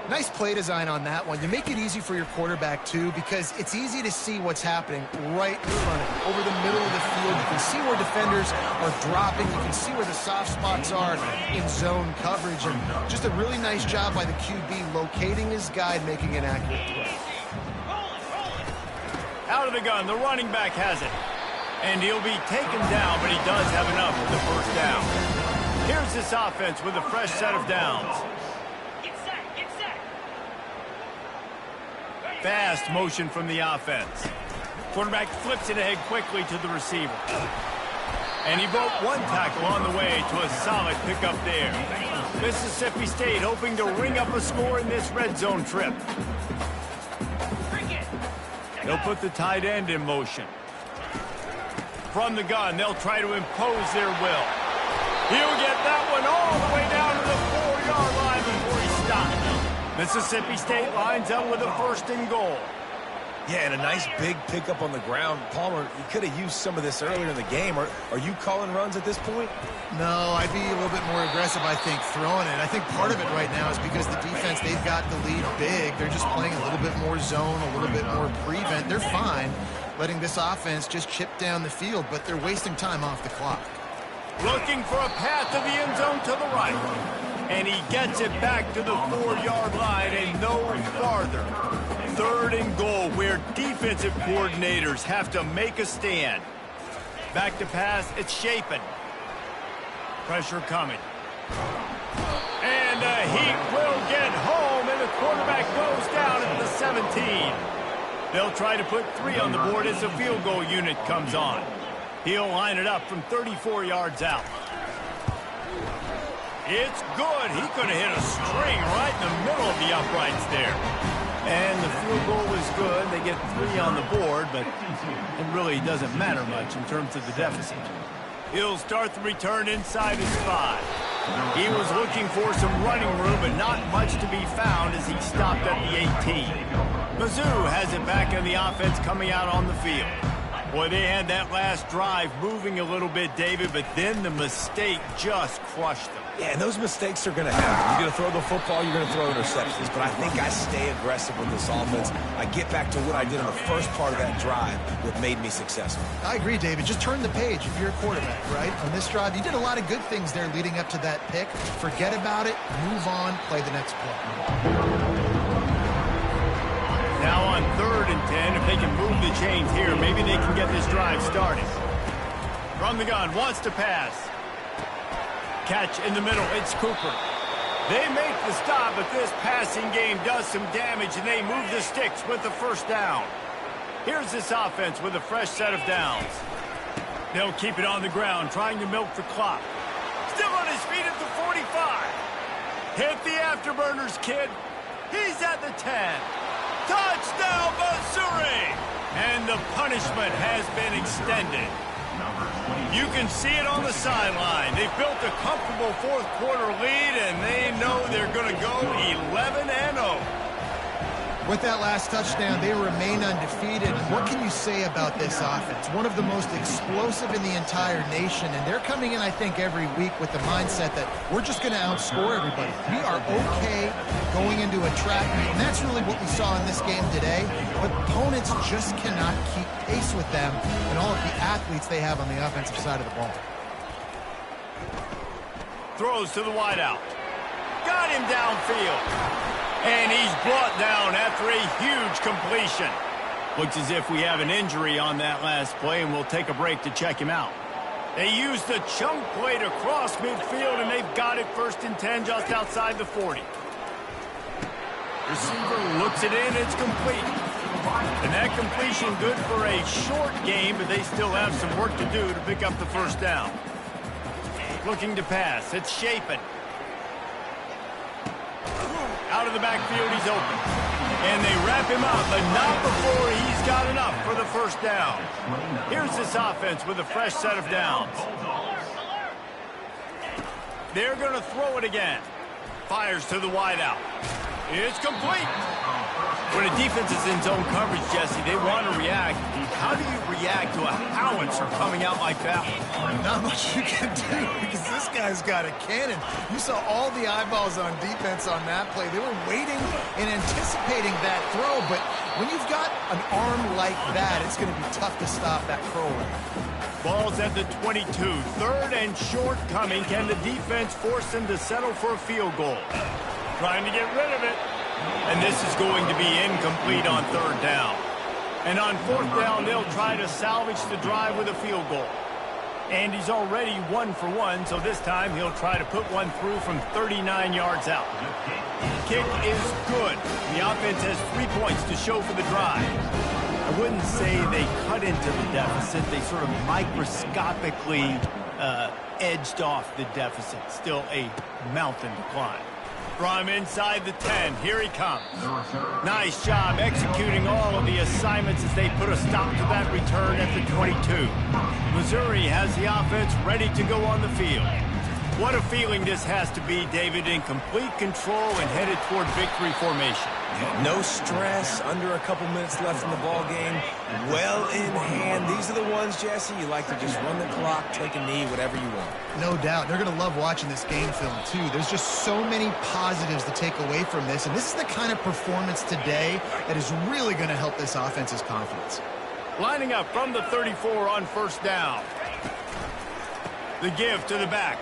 Nice play design on that one. You make it easy for your quarterback, too, because it's easy to see what's happening right in front of you, over the middle of the field. You can see where defenders are dropping. You can see where the soft spots are in zone coverage. And just a really nice job by the QB locating his guy, making an accurate throw. Out of the gun, the running back has it. And he'll be taken down, but he does have enough for the first down. Here's this offense with a fresh set of downs. Fast motion from the offense. Quarterback flips it ahead quickly to the receiver. And he broke one tackle on the way to a solid pickup there. Mississippi State hoping to ring up a score in this red zone trip. They'll put the tight end in motion. From the gun, they'll try to impose their will. He'll get that one all the way down to the 4-yard line before he stops. Mississippi State lines up with a first and goal. Yeah, and a nice big pickup on the ground. Palmer, you could have used some of this earlier in the game. Are you calling runs at this point? No, I'd be a little bit more aggressive, I think, throwing it. I think part of it right now is because the defense, they've got the lead big. They're just playing a little bit more zone, a little bit more prevent. They're fine letting this offense just chip down the field, but they're wasting time off the clock. Looking for a path to the end zone to the right. And he gets it back to the 4-yard line and no farther. Third and goal, where defensive coordinators have to make a stand. Back to pass, it's Chapin. Pressure coming. And he will get home, and the quarterback goes down at the 17. They'll try to put 3 on the board as the field goal unit comes on. He'll line it up from 34 yards out. It's good. He could have hit a string right in the middle of the uprights there. And the field goal was good. They get 3 on the board, but it really doesn't matter much in terms of the deficit. He'll start the return inside his 5. He was looking for some running room, but not much to be found as he stopped at the 18. Mizzou has it back in the offense coming out on the field. Boy, they had that last drive moving a little bit, David, but then the mistake just crushed them. Yeah, and those mistakes are going to happen. You're going to throw the football, you're going to throw interceptions. But I think I stay aggressive with this offense. I get back to what I did in the first part of that drive, what made me successful. I agree, David. Just turn the page if you're a quarterback, right? On this drive, you did a lot of good things there leading up to that pick. Forget about it, move on, play the next play. Now on 3rd and 10, if they can move the chains here, maybe they can get this drive started. From the gun, wants to pass. Catch in the middle, it's Cooper. They make the stop, but this passing game does some damage, and they move the sticks with the first down. Here's this offense with a fresh set of downs. They'll keep it on the ground, trying to milk the clock. Still on his feet at the 45. Hit the afterburners, kid. He's at the 10. Touchdown, Missouri! And the punishment has been extended. You can see it on the sideline. They've built a comfortable 4th quarter lead, and they know they're going to go 11-0. With that last touchdown, they remain undefeated. What can you say about this offense? One of the most explosive in the entire nation, and they're coming in, I think, every week with the mindset that we're just going to outscore everybody. We are okay going into a track meet, and that's really what we saw in this game today. But opponents just cannot keep pace with them and all of the athletes they have on the offensive side of the ball. Throws to the wideout. Got him downfield. And he's brought down after a huge completion. Looks as if we have an injury on that last play, and we'll take a break to check him out. They used the chunk play to cross midfield, and they've got it 1st and 10 just outside the 40. Receiver looks it in, it's complete. And that completion good for a short game, but they still have some work to do to pick up the 1st down. Looking to pass, it's Chapin. Out of the backfield, he's open. And they wrap him up, but not before he's got enough for the 1st down. Here's this offense with a fresh set of downs. They're going to throw it again. Fires to the wideout. It's complete. When a defense is in zone coverage, Jesse, they want to react. How do you react to a howitzer coming out like that? Not much you can do because this guy's got a cannon. You saw all the eyeballs on defense on that play. They were waiting and anticipating that throw, but when you've got an arm like that, it's going to be tough to stop that curler. Ball's at the 22. 3rd and short coming. Can the defense force them to settle for a field goal? Trying to get rid of it. And this is going to be incomplete on 3rd down. And on 4th down, they'll try to salvage the drive with a field goal. And he's already 1 for 1, so this time he'll try to put one through from 39 yards out. Kick is good. The offense has 3 points to show for the drive. I wouldn't say they cut into the deficit. They sort of microscopically edged off the deficit. Still a mountain to climb. From inside the 10, here he comes. Nice job executing all of the assignments as they put a stop to that return at the 22. Missouri has the offense ready to go on the field. What a feeling this has to be, David, in complete control and headed toward victory formation. Yeah, no stress, under a couple minutes left in the ball game, well in hand. These are the ones, Jesse, you like to just run the clock, take a knee, whatever you want. No doubt. They're going to love watching this game film, too. There's just so many positives to take away from this, and this is the kind of performance today that is really going to help this offense's confidence. Lining up from the 34 on 1st down. The give to the back.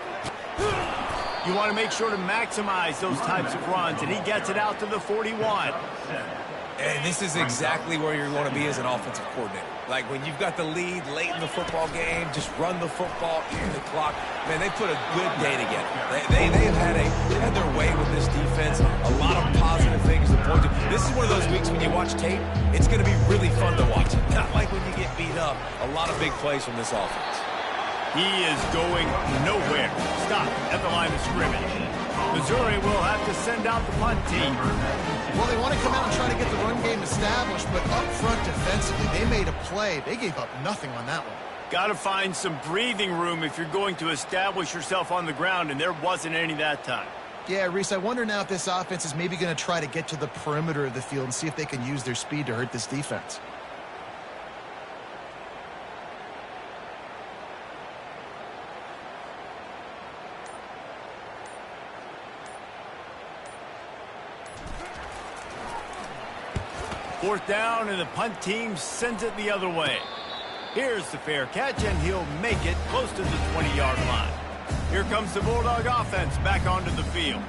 You want to make sure to maximize those types of runs, and he gets it out to the 41. And this is exactly where you want to be as an offensive coordinator. Like when you've got the lead late in the football game, just run the football, eat the clock. Man, they put a good day together. They've had their way with this defense. A lot of positive things to point to. This is one of those weeks when you watch tape, it's going to be really fun to watch. Not like when you get beat up. A lot of big plays from this offense. He is going nowhere. Stop at the line of scrimmage. Missouri will have to send out the punt team. Well, they want to come out and try to get the run game established, but up front defensively, they made a play. They gave up nothing on that one. Got to find some breathing room if you're going to establish yourself on the ground, and there wasn't any that time. Yeah, Reese, I wonder now if this offense is maybe going to try to get to the perimeter of the field and see if they can use their speed to hurt this defense. Fourth down, and the punt team sends it the other way. Here's the fair catch, and he'll make it close to the 20-yard line. Here comes the Bulldog offense back onto the field.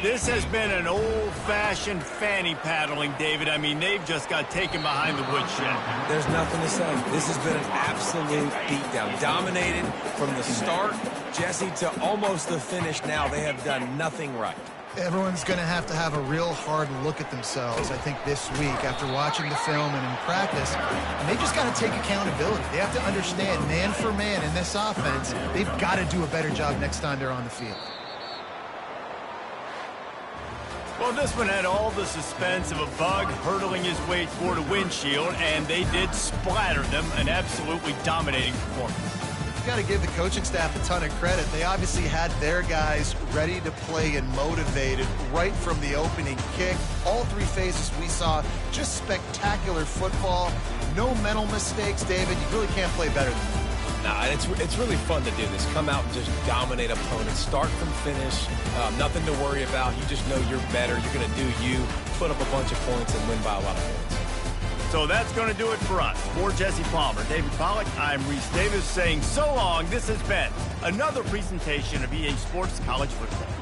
This has been an old-fashioned fanny paddling, David. I mean, they've just got taken behind the woodshed. There's nothing to say. This has been an absolute beatdown. Dominated from the start, Jesse, to almost the finish now. They have done nothing right. Everyone's going to have a real hard look at themselves, I think, this week after watching the film and in practice. And they just got to take accountability. They have to understand, man for man in this offense, they've got to do a better job next time they're on the field. Well, this one had all the suspense of a bug hurtling his way toward a windshield, and they did splatter them. An absolutely dominating performance. Got to give the coaching staff a ton of credit. They obviously had their guys ready to play and motivated right from the opening kick. All three phases we saw, just spectacular football. No mental mistakes, David. You really can't play better than that. Nah, it's really fun to do this. Come out and just dominate opponents. Start from finish. Nothing to worry about. You just know you're better. You're going to do you. Put up a bunch of points and win by a lot of points. So that's going to do it for us. For Jesse Palmer, David Pollack, I'm Reese Davis saying so long. This has been another presentation of EA Sports College Football.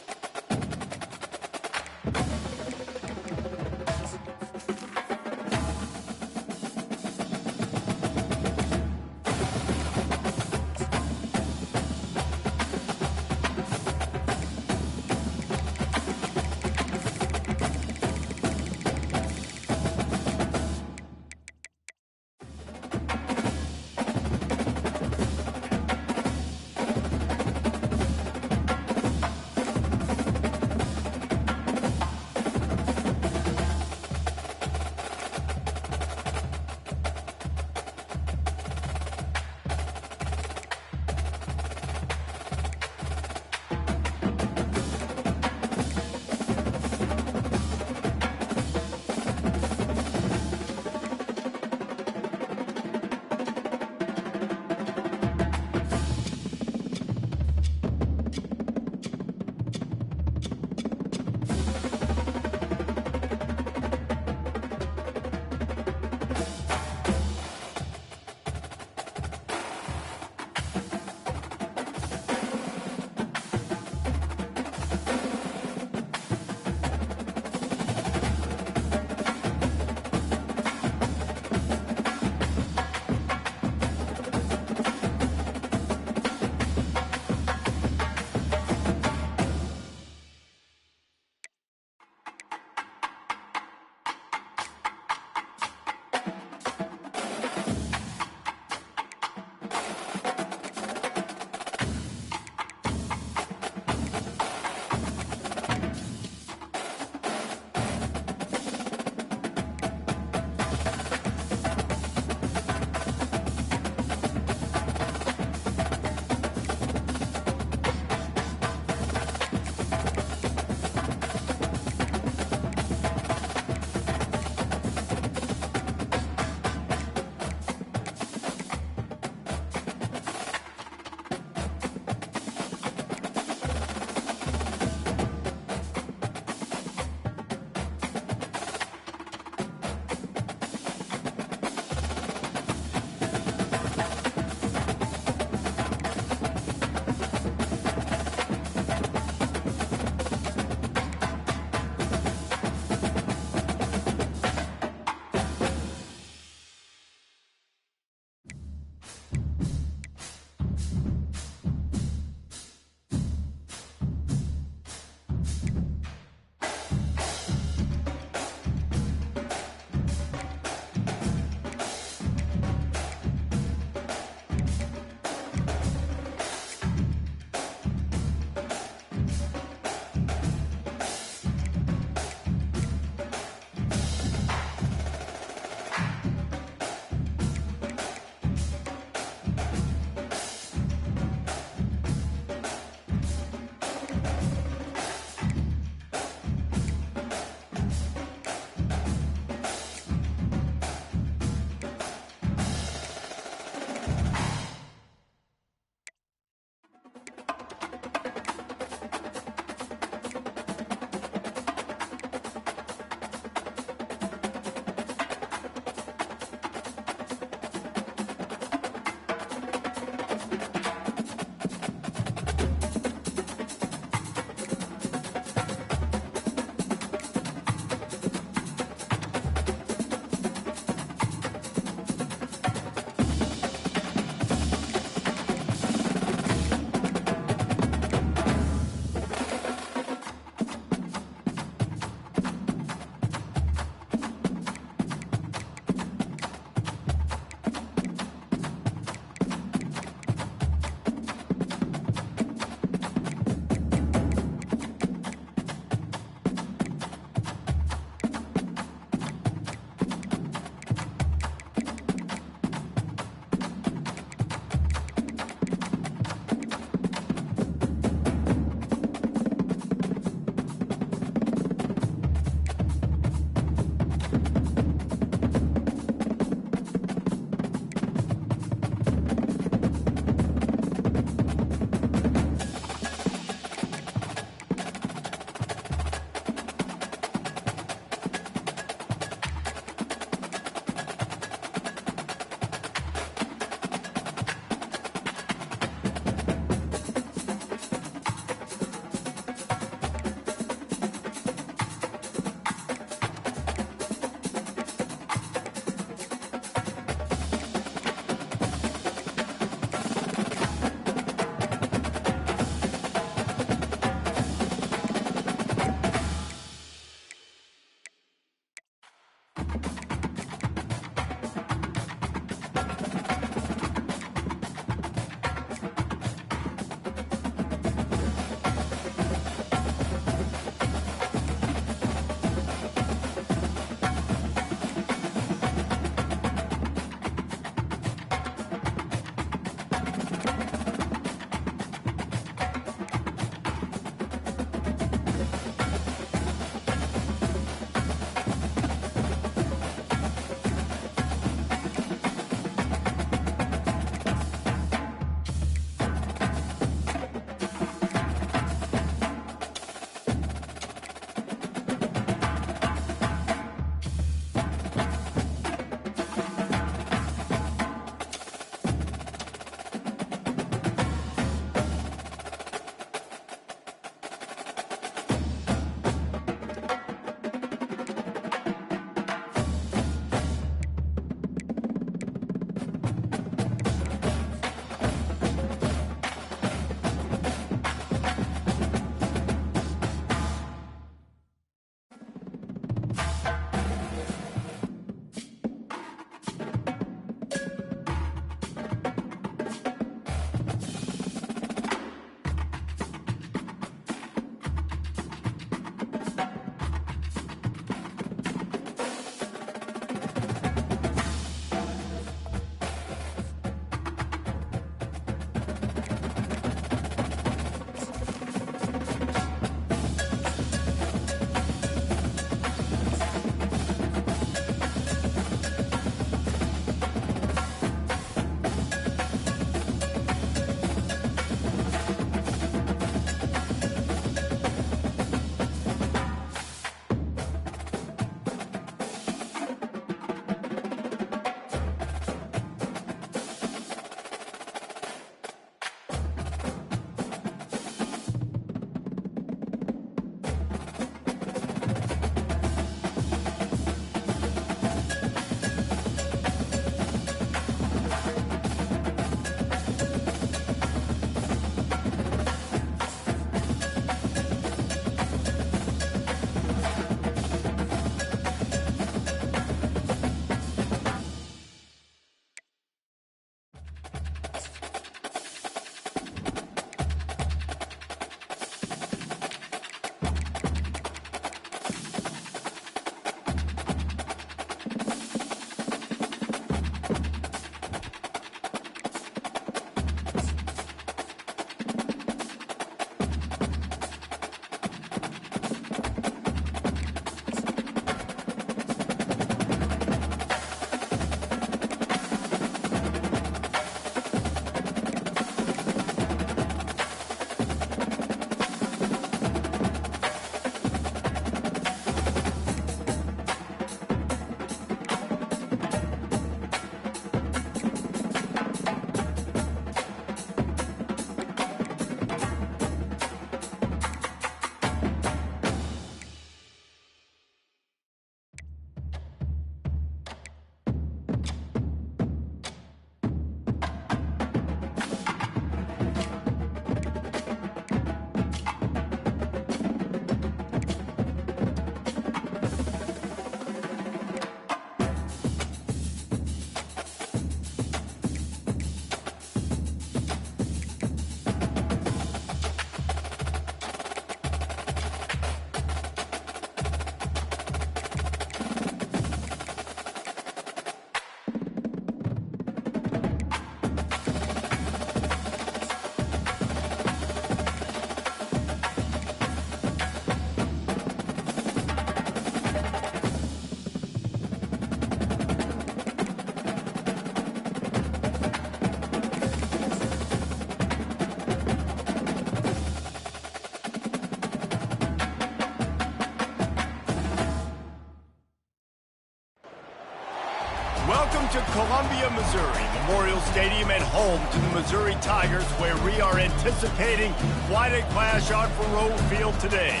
to Columbia, Missouri, Memorial Stadium and home to the Missouri Tigers, where we are anticipating quite a clash on Faroe Field today.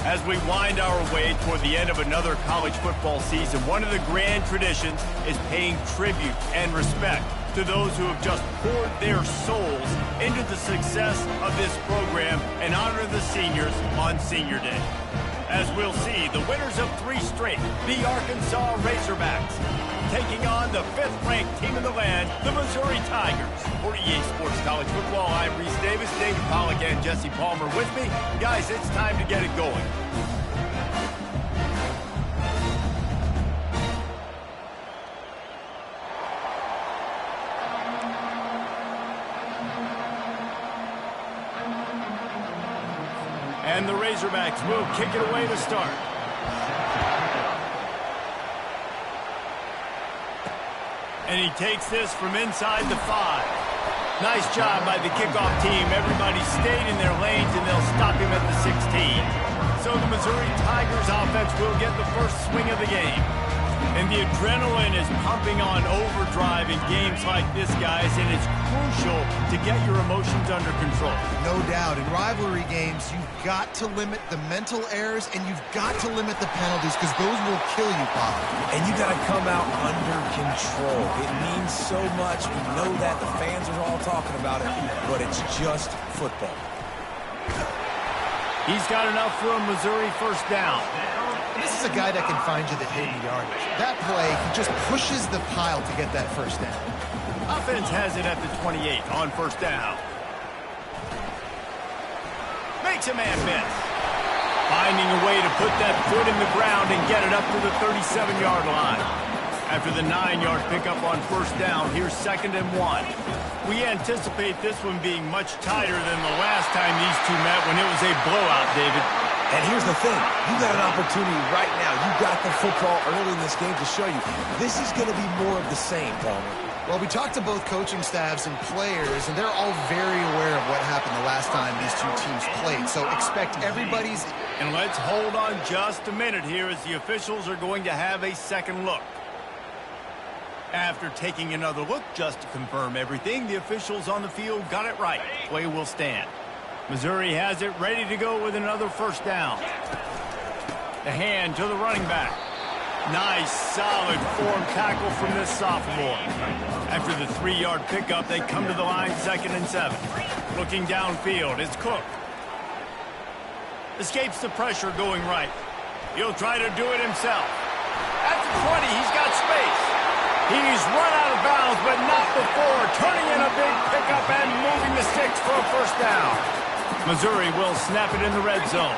As we wind our way toward the end of another college football season, one of the grand traditions is paying tribute and respect to those who have just poured their souls into the success of this program and honor the seniors on Senior Day. As we'll see, the winners of 3 straight, the Arkansas Razorbacks, taking on the 5th-ranked team in the land, the Missouri Tigers. For EA Sports College Football, I'm Reese Davis, David Pollack, and Jesse Palmer with me. Guys, it's time to get it going. And the Razorbacks will kick it away to start. And he takes this from inside the 5. Nice job by the kickoff team. Everybody stayed in their lanes, and they'll stop him at the 16. So the Missouri Tigers offense will get the first swing of the game. And the adrenaline is pumping on overdrive in games like this, guys, and it's crucial to get your emotions under control. No doubt. In rivalry games, you've got to limit the mental errors, and you've got to limit the penalties, because those will kill you, Bob. And you got to come out under control. It means so much. We know that. The fans are all talking about it, but it's just football. He's got enough for a Missouri first down. This is a guy that can find you the hidden yardage. That play, he just pushes the pile to get that first down. Offense has it at the 28 on first down. Makes a man miss. Finding a way to put that foot in the ground and get it up to the 37-yard line. After the 9-yard pickup on first down, here's 2nd and 1. We anticipate this one being much tighter than the last time these two met when it was a blowout, David. And here's the thing. You got an opportunity right now. You got the football early in this game to show you. This is going to be more of the same, Palmer. Well, we talked to both coaching staffs and players, and they're all very aware of what happened the last time these two teams played. So expect everybody's... And let's hold on just a minute here as the officials are going to have a second look. After taking another look just to confirm everything, the officials on the field got it right. Play will stand. Missouri has it ready to go with another first down. The hand to the running back. Nice, solid form tackle from this sophomore. After the 3-yard pickup, they come to the line 2nd and 7. Looking downfield, it's Cook. Escapes the pressure going right. He'll try to do it himself. At the 20, he's got space. He's run out of bounds, but not before. Turning in a big pickup and moving the sticks for a first down. Missouri will snap it in the red zone.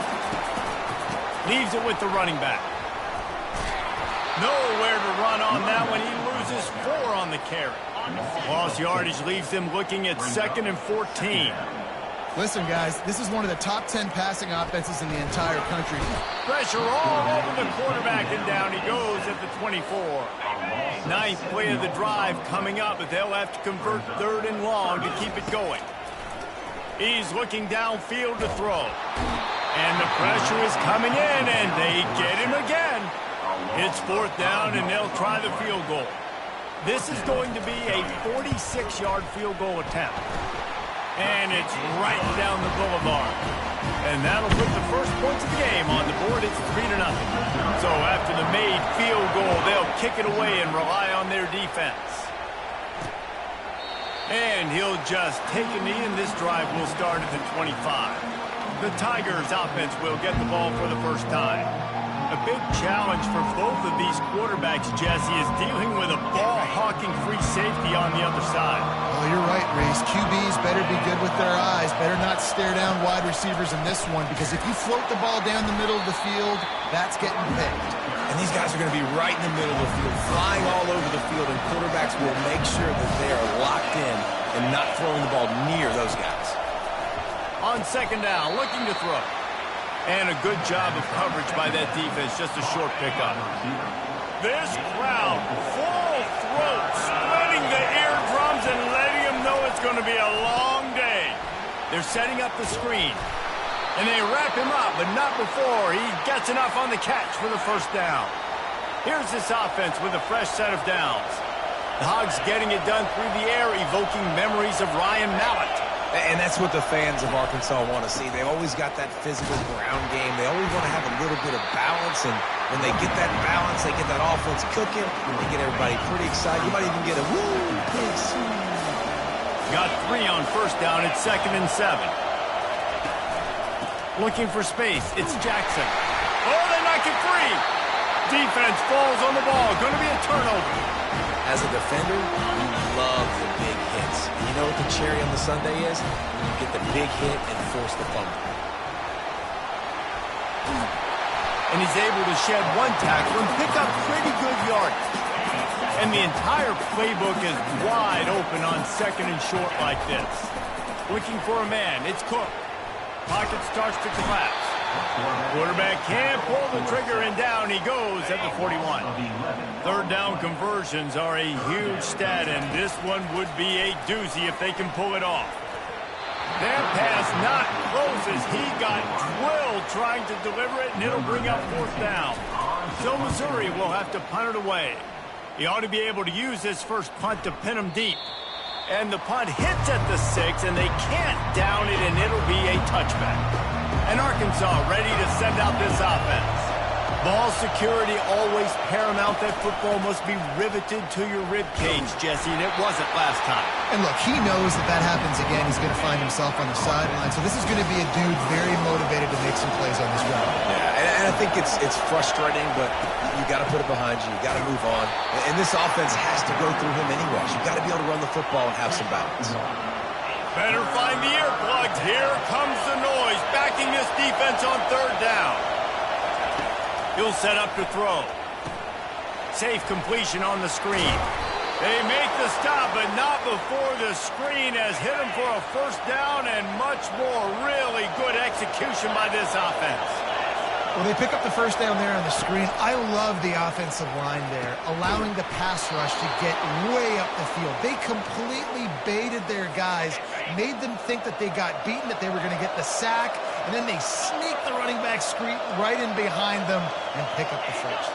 Leaves it with the running back. Nowhere to run on that one. He loses 4 on the carry. Lost yardage leaves him looking at 2nd and 14. Listen, guys, this is one of the top 10 passing offenses in the entire country. Pressure all over the quarterback, and down he goes at the 24. 9th play of the drive coming up, but they'll have to convert 3rd and long to keep it going. He's looking downfield to throw. And the pressure is coming in, and they get him again. It's 4th down, and they'll try the field goal. This is going to be a 46-yard field goal attempt. And it's right down the boulevard. And that'll put the first points of the game on the board. It's 3-0. So after the made field goal, they'll kick it away and rely on their defense. And he'll just take a knee, and this drive will start at the 25. The Tigers offense will get the ball for the first time. A big challenge for both of these quarterbacks, Jesse, is dealing with a ball-hawking free safety on the other side. Oh, you're right, Reese. QBs better be good with their eyes. Better not stare down wide receivers in this one, because if you float the ball down the middle of the field, that's getting picked. And these guys are going to be right in the middle of the field, flying all over the field, and quarterbacks will make sure that they are locked in and not throwing the ball near those guys. On 2nd down, looking to throw. And a good job of coverage by that defense, just a short pickup. This crowd, full throat, splitting the eardrums and letting them know it's going to be a long day. They're setting up the screen. And they wrap him up, but not before he gets enough on the catch for the first down. Here's this offense with a fresh set of downs. The Hogs getting it done through the air, evoking memories of Ryan Mallett. And that's what the fans of Arkansas want to see. They've always got that physical ground game. They always want to have a little bit of balance, and when they get that balance, they get that offense cooking, they get everybody pretty excited. You might even get a woo, yes. Got 3 on first down. It's 2nd and 7. Looking for space. It's Jackson. Oh, they knock it free. Defense falls on the ball. Going to be a turnover. As a defender, you love the big hits. And you know what the cherry on the sundae is? When you get the big hit and force the fumble. And he's able to shed 1 tackle and pick up pretty good yardage. And the entire playbook is wide open on 2nd and short like this. Looking for a man. It's Cook. Pocket starts to collapse. Quarterback can't pull the trigger, and down he goes at the 41. 3rd down conversions are a huge stat, and this one would be a doozy if they can pull it off. That pass not close as he got drilled trying to deliver it, and it'll bring up 4th down. So Missouri will have to punt it away. He ought to be able to use this first punt to pin him deep. And the punt hits at the 6, and they can't down it, and it'll be a touchback. And Arkansas ready to send out this offense. Ball security always paramount. That football must be riveted to your rib cage, Jesse, and it wasn't last time. And look, he knows that that happens again. He's going to find himself on the sideline. So this is going to be a dude very motivated to make some plays on this route. Yeah, and I think it's frustrating, but you got to put it behind you. You got to move on. And this offense has to go through him anyways. You got to be able to run the football and have some balance. Better find the earplugs. Here comes the noise, backing this defense on 3rd down. He'll set up to throw. Safe completion on the screen. They make the stop, but not before the screen has hit him for a 1st down, and much more. Really good execution by this offense. Well, they pick up the 1st down there on the screen. I love the offensive line there, allowing the pass rush to get way up the field. They completely baited their guys, made them think that they got beaten, that they were going to get the sack, and then they sneak the running back screen right in behind them and pick up the 1st.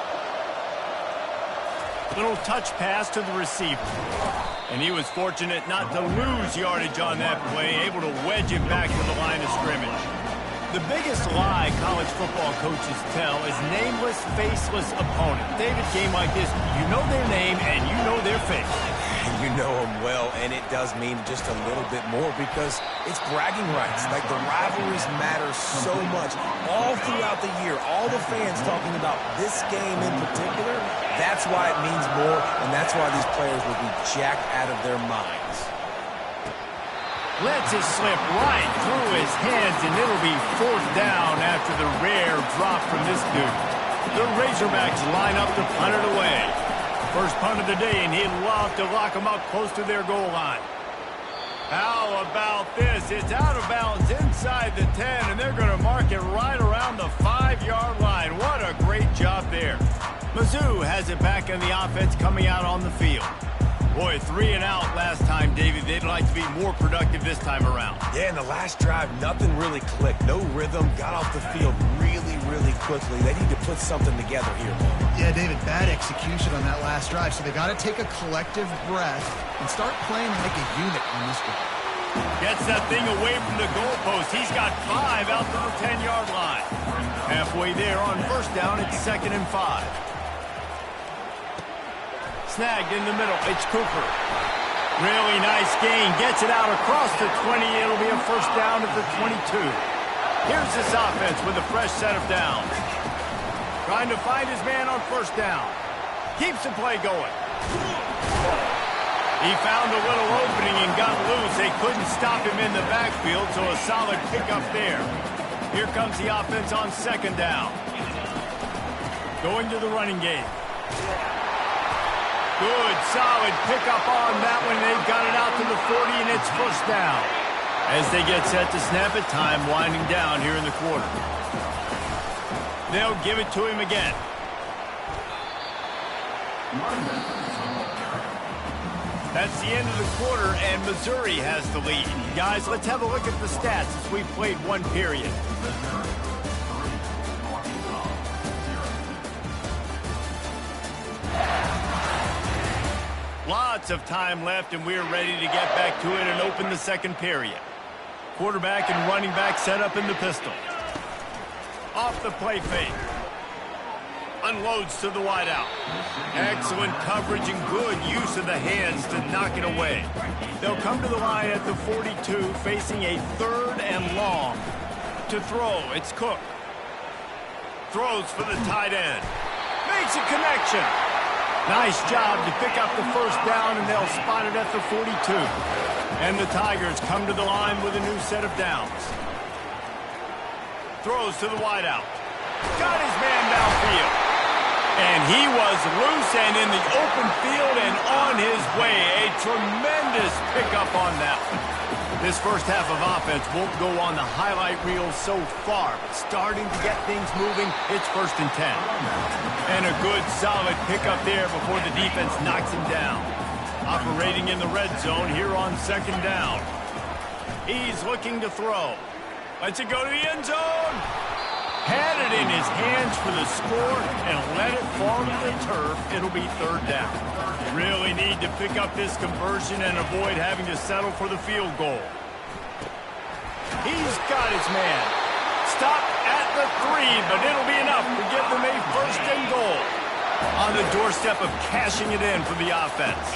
Little touch pass to the receiver. And he was fortunate not to lose yardage on that play, able to wedge it back to the line of scrimmage. The biggest lie college football coaches tell is nameless, faceless opponent. David, game like this, you know their name and you know their face. You know them well, and it does mean just a little bit more because it's bragging rights. Like, the rivalries matter so much. All throughout the year, all the fans talking about this game in particular, that's why it means more, and that's why these players will be jacked out of their minds. Lets it slip right through his hands, and it'll be 4th down after the rare drop from this dude. The Razorbacks line up to punt it away. First punt of the day, and he'd love to lock them up close to their goal line. How about this? It's out of bounds inside the 10, and they're going to mark it right around the 5-yard line. What a great job there. Mizzou has it back in the offense coming out on the field. Boy, 3 and out last time, David. They'd like to be more productive this time around. Yeah, in the last drive, nothing really clicked. No rhythm, got off the field really, really quickly. They need to put something together here, man. Yeah, David, bad execution on that last drive. So they got to take a collective breath and start playing like a unit on this one. Gets that thing away from the goalpost. He's got 5 out to the 10-yard line. Halfway there on 1st down, it's 2nd and 5. Snagged in the middle. It's Cooper. Really nice gain. Gets it out across the 20. It'll be a 1st down at the 22. Here's this offense with a fresh set of downs. Trying to find his man on 1st down. Keeps the play going. He found a little opening and got loose. They couldn't stop him in the backfield, so a solid pickup there. Here comes the offense on 2nd down. Going to the running game. Good, solid pickup on that one. They've got it out to the 40, and it's 1st down. As they get set to snap it, time winding down here in the quarter. They'll give it to him again. That's the end of the quarter, and Missouri has the lead. Guys, let's have a look at the stats as we've played 1 period. Lots of time left, and we're ready to get back to it and open the second period. Quarterback and running back set up in the pistol. Off the play fake. Unloads to the wideout. Excellent coverage and good use of the hands to knock it away. They'll come to the line at the 42, facing a 3rd and long. To throw, it's Cook. Throws for the tight end. Makes a connection. Nice job to pick up the first down, and they'll spot it at the 42. And the Tigers come to the line with a new set of downs. Throws to the wideout. Got his man downfield. And he was loose and in the open field and on his way. A tremendous pickup on that one. This first half of offense won't go on the highlight reel so far, but starting to get things moving, it's 1st and 10. And a good, solid pickup there before the defense knocks him down. Operating in the red zone here on 2nd down. He's looking to throw. Lets it go to the end zone. Had it in his hands for the score and let it fall to the turf. It'll be 3rd down. Really need to pick up this conversion and avoid having to settle for the field goal. He's got his man. Stop at the 3, but it'll be enough to give them a 1st and goal. On the doorstep of cashing it in for the offense.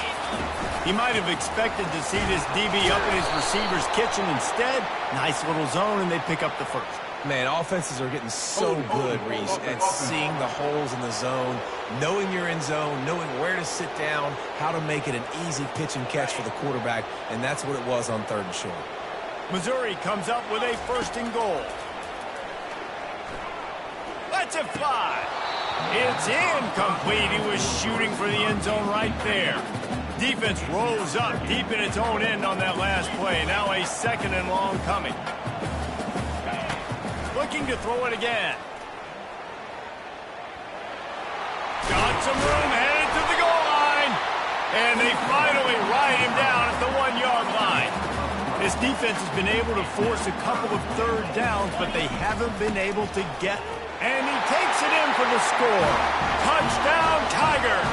He might have expected to see this DB up in his receiver's kitchen. Instead, nice little zone, and they pick up the 1st. Man, offenses are getting so good, Reese, at seeing the holes in the zone, knowing your end zone, knowing where to sit down, how to make it an easy pitch and catch for the quarterback, and that's what it was on 3rd and short. Missouri comes up with a 1st and goal. Lets it fly. It's incomplete. He was shooting for the end zone right there. Defense rose up deep in its own end on that last play. Now a 2nd and long coming. Looking to throw it again. Got some room, headed to the goal line. And they finally ride him down at the 1-yard line. This defense has been able to force a couple of 3rd downs, but they haven't been able to get. And he takes it in for the score. Touchdown, Tigers.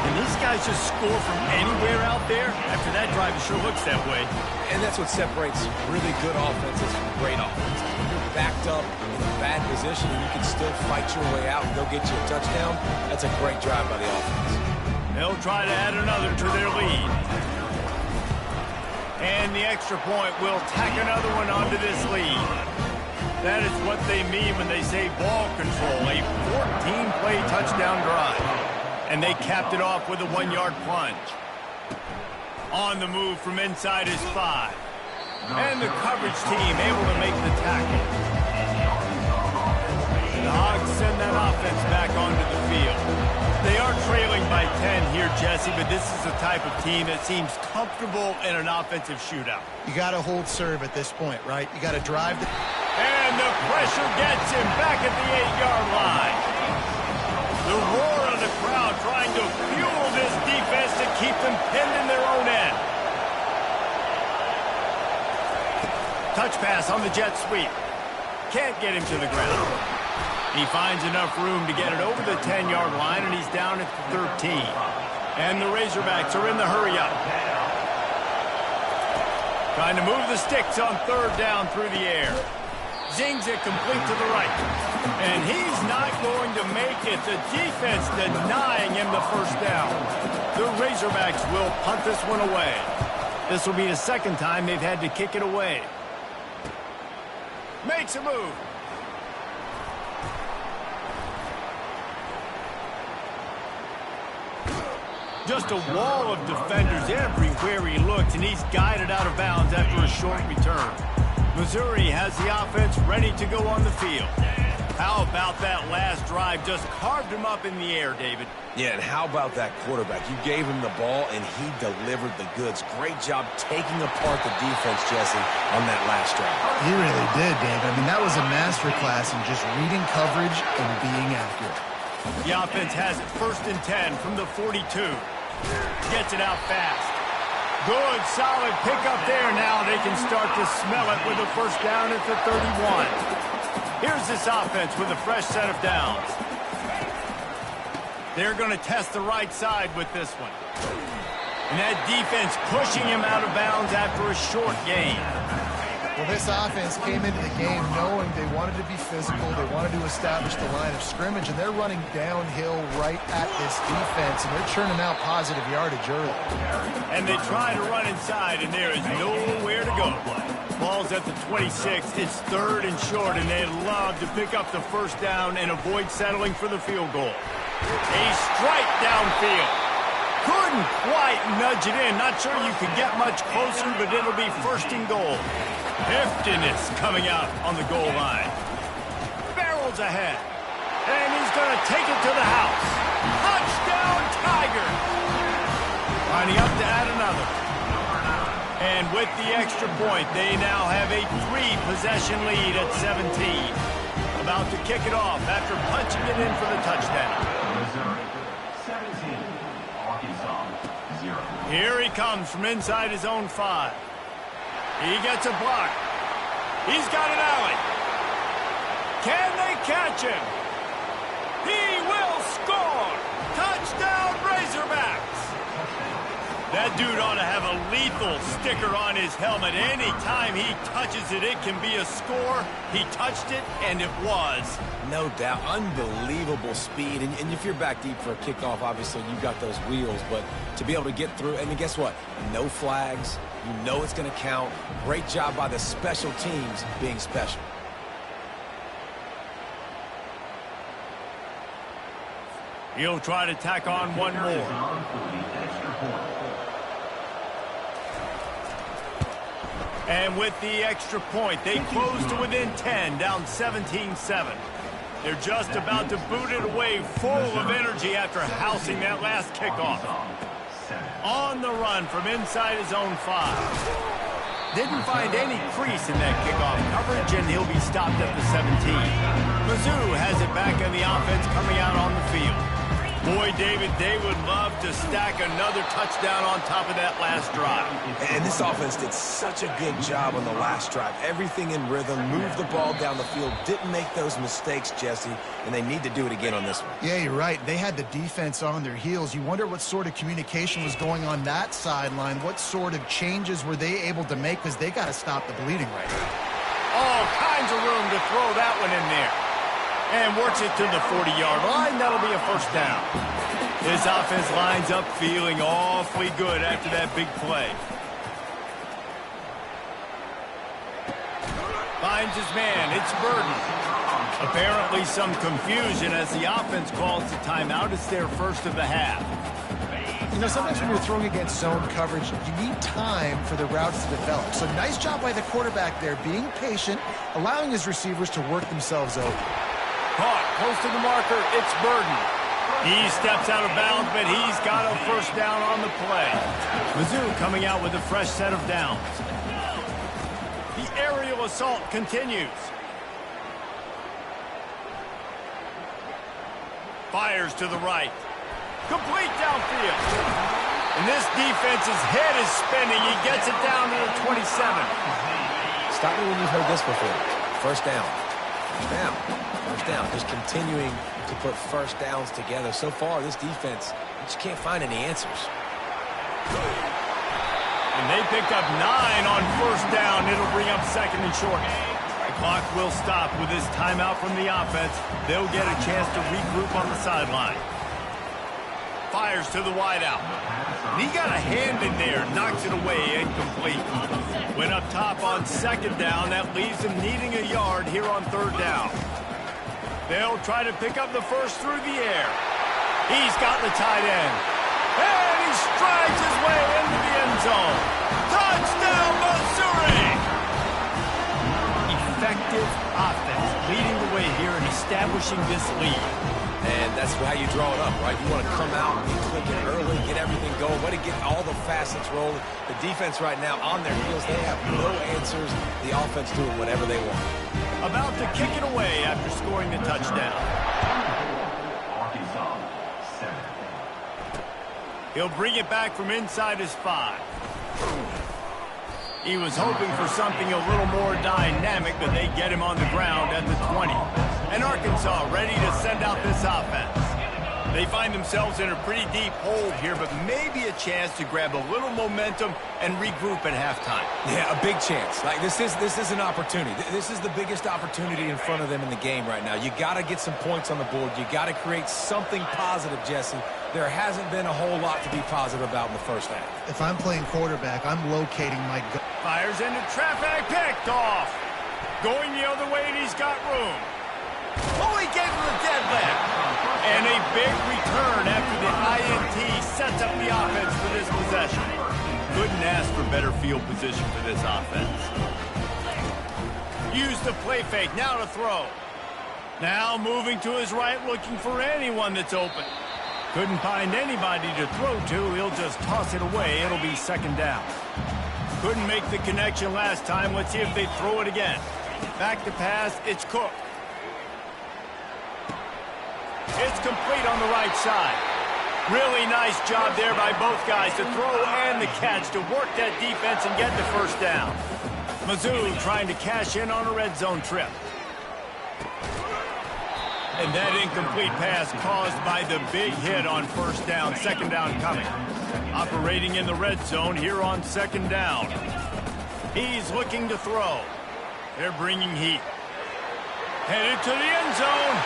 And these guys just score from anywhere out there. After that drive, it sure looks that way. And that's what separates really good offenses from great offenses. When you're backed up in a bad position and you can still fight your way out and go get you a touchdown, that's a great drive by the offense. They'll try to add another to their lead. And the extra point will tack another one onto this lead. That is what they mean when they say ball control, a 14-play touchdown drive. And they capped it off with a 1-yard plunge. On the move from inside his 5. And the coverage team able to make the tackle. The Hogs send that offense back onto the field. They are trailing by 10 here, Jesse, but this is the type of team that seems comfortable in an offensive shootout. You got to hold serve at this point, right? You got to drive the... And the pressure gets him back at the 8-yard line. The roar of the crowd trying to fuel this defense to keep them pinned in their own end. Touch pass on the jet sweep. Can't get him to the ground. He finds enough room to get it over the 10-yard line, and he's down at the 13. And the Razorbacks are in the hurry-up. Trying to move the sticks on 3rd down through the air. Zings it complete to the right. And he's not going to make it. The defense denying him the 1st down. The Razorbacks will punt this one away. This will be the 2nd time they've had to kick it away. Makes a move. Just a wall of defenders everywhere he looks, and he's guided out of bounds after a short return. Missouri has the offense ready to go on the field. How about that last drive? Just carved him up in the air, David. Yeah, and how about that quarterback? You gave him the ball, and he delivered the goods. Great job taking apart the defense, Jesse, on that last drive. He really did, Dave. I mean, that was a masterclass in just reading coverage and being accurate. The offense has it 1st and 10 from the 42. Gets it out fast. Good, solid pickup there. Now they can start to smell it with a 1st down at the 31. Here's this offense with a fresh set of downs. They're going to test the right side with this one. And that defense pushing him out of bounds after a short gain. Well, this offense came into the game knowing they wanted to be physical, they wanted to establish the line of scrimmage, and they're running downhill right at this defense, and they're churning out positive yardage early. And they try to run inside, and there is nowhere to go. Ball's at the 26. It's 3rd and short, and they'd love to pick up the first down and avoid settling for the field goal. A strike downfield. Couldn't quite nudge it in. Not sure you could get much closer, but it'll be 1st and goal. Heftiness coming out on the goal line. Barrels ahead. And he's going to take it to the house. Touchdown, Tiger. Lining up to add another. And with the extra point, they now have a 3-possession lead at 17. About to kick it off after punching it in for the touchdown. Missouri, 17. Arkansas, 0. Here he comes from inside his own 5. He gets a block. He's got an alley. Can they catch him? He will score. Touchdown, Razorbacks. That dude ought to have a lethal sticker on his helmet. Anytime he touches it, it can be a score. He touched it, and it was. No doubt. Unbelievable speed. And if you're back deep for a kickoff, obviously you've got those wheels. But to be able to get through, and then guess what? No flags. You know it's going to count. Great job by the special teams being special. He'll try to tack on one more. And with the extra point, they close to within 10, down 17-7. They're just about to boot it away, full of energy after housing that last kickoff. On the run from inside his own 5. Didn't find any crease in that kickoff coverage, and he'll be stopped at the 17. Mizzou has it back in the offense coming out on the field. Boy, David, they would love to stack another touchdown on top of that last drive. And this offense did such a good job on the last drive. Everything in rhythm, moved the ball down the field, didn't make those mistakes, Jesse, and they need to do it again on this one. Yeah, you're right. They had the defense on their heels. You wonder what sort of communication was going on that sideline. What sort of changes were they able to make, because they got to stop the bleeding right now. All kinds of room to throw that one in there. And works it to the 40-yard line. That'll be a first down. This offense lines up feeling awfully good after that big play. Finds his man. It's Burden. Apparently some confusion as the offense calls the timeout. It's their first of the half. You know, sometimes when you're throwing against zone coverage, you need time for the routes to develop. So nice job by the quarterback there, being patient, allowing his receivers to work themselves over. Caught close to the marker. It's Burden. He steps out of bounds, but he's got a first down on the play. Mizzou coming out with a fresh set of downs. The aerial assault continues. Fires to the right. Complete downfield. And this defense's head is spinning. He gets it down to the 27. Stop me when you've heard this before. First down. First down. First down. Just continuing to put first downs together. So far, this defense, you just can't find any answers. And they picked up 9 on first down. It'll bring up 2nd and short. The clock will stop with this timeout from the offense. They'll get a chance to regroup on the sideline. Fires to the wideout. And he got a hand in there, knocks it away, incomplete. Went up top on 2nd down. That leaves him needing a yard here on 3rd down. They'll try to pick up the first through the air. He's got the tight end. And he strides his way into the end zone. Touchdown, Missouri! Effective offense, leading the way here and establishing this lead. And that's how you draw it up, right? You want to come out, be clicking early, get everything going, way to get all the facets rolling. The defense right now on their heels, they have no answers. The offense doing whatever they want. About to kick it away after scoring the touchdown. Arkansas, 7. He'll bring it back from inside his 5. He was hoping for something a little more dynamic, but they get him on the ground at the 20. And Arkansas ready to send out this offense. They find themselves in a pretty deep hole here, but maybe a chance to grab a little momentum and regroup at halftime. Yeah, a big chance. Like this is an opportunity. This is the biggest opportunity in front of them in the game right now. You got to get some points on the board. You got to create something positive, Jesse. There hasn't been a whole lot to be positive about in the first half. If I'm playing quarterback, I'm locating my gun. Fires into traffic, picked off. Going the other way, and he's got room. Oh, he gave him a dead lift. And a big return after the INT sets up the offense for this possession. Couldn't ask for better field position for this offense. Use the play fake, now to throw. Now moving to his right, looking for anyone that's open. Couldn't find anybody to throw to. He'll just toss it away. It'll be second down. Couldn't make the connection last time. Let's see if they throw it again. Back to pass. It's Cook. It's complete on the right side. Really nice job there by both guys to throw and the catch to work that defense and get the first down. Mizzou trying to cash in on a red zone trip. And that incomplete pass caused by the big hit on first down. Second down coming. Operating in the red zone here on second down. He's looking to throw. They're bringing heat. Headed to the end zone.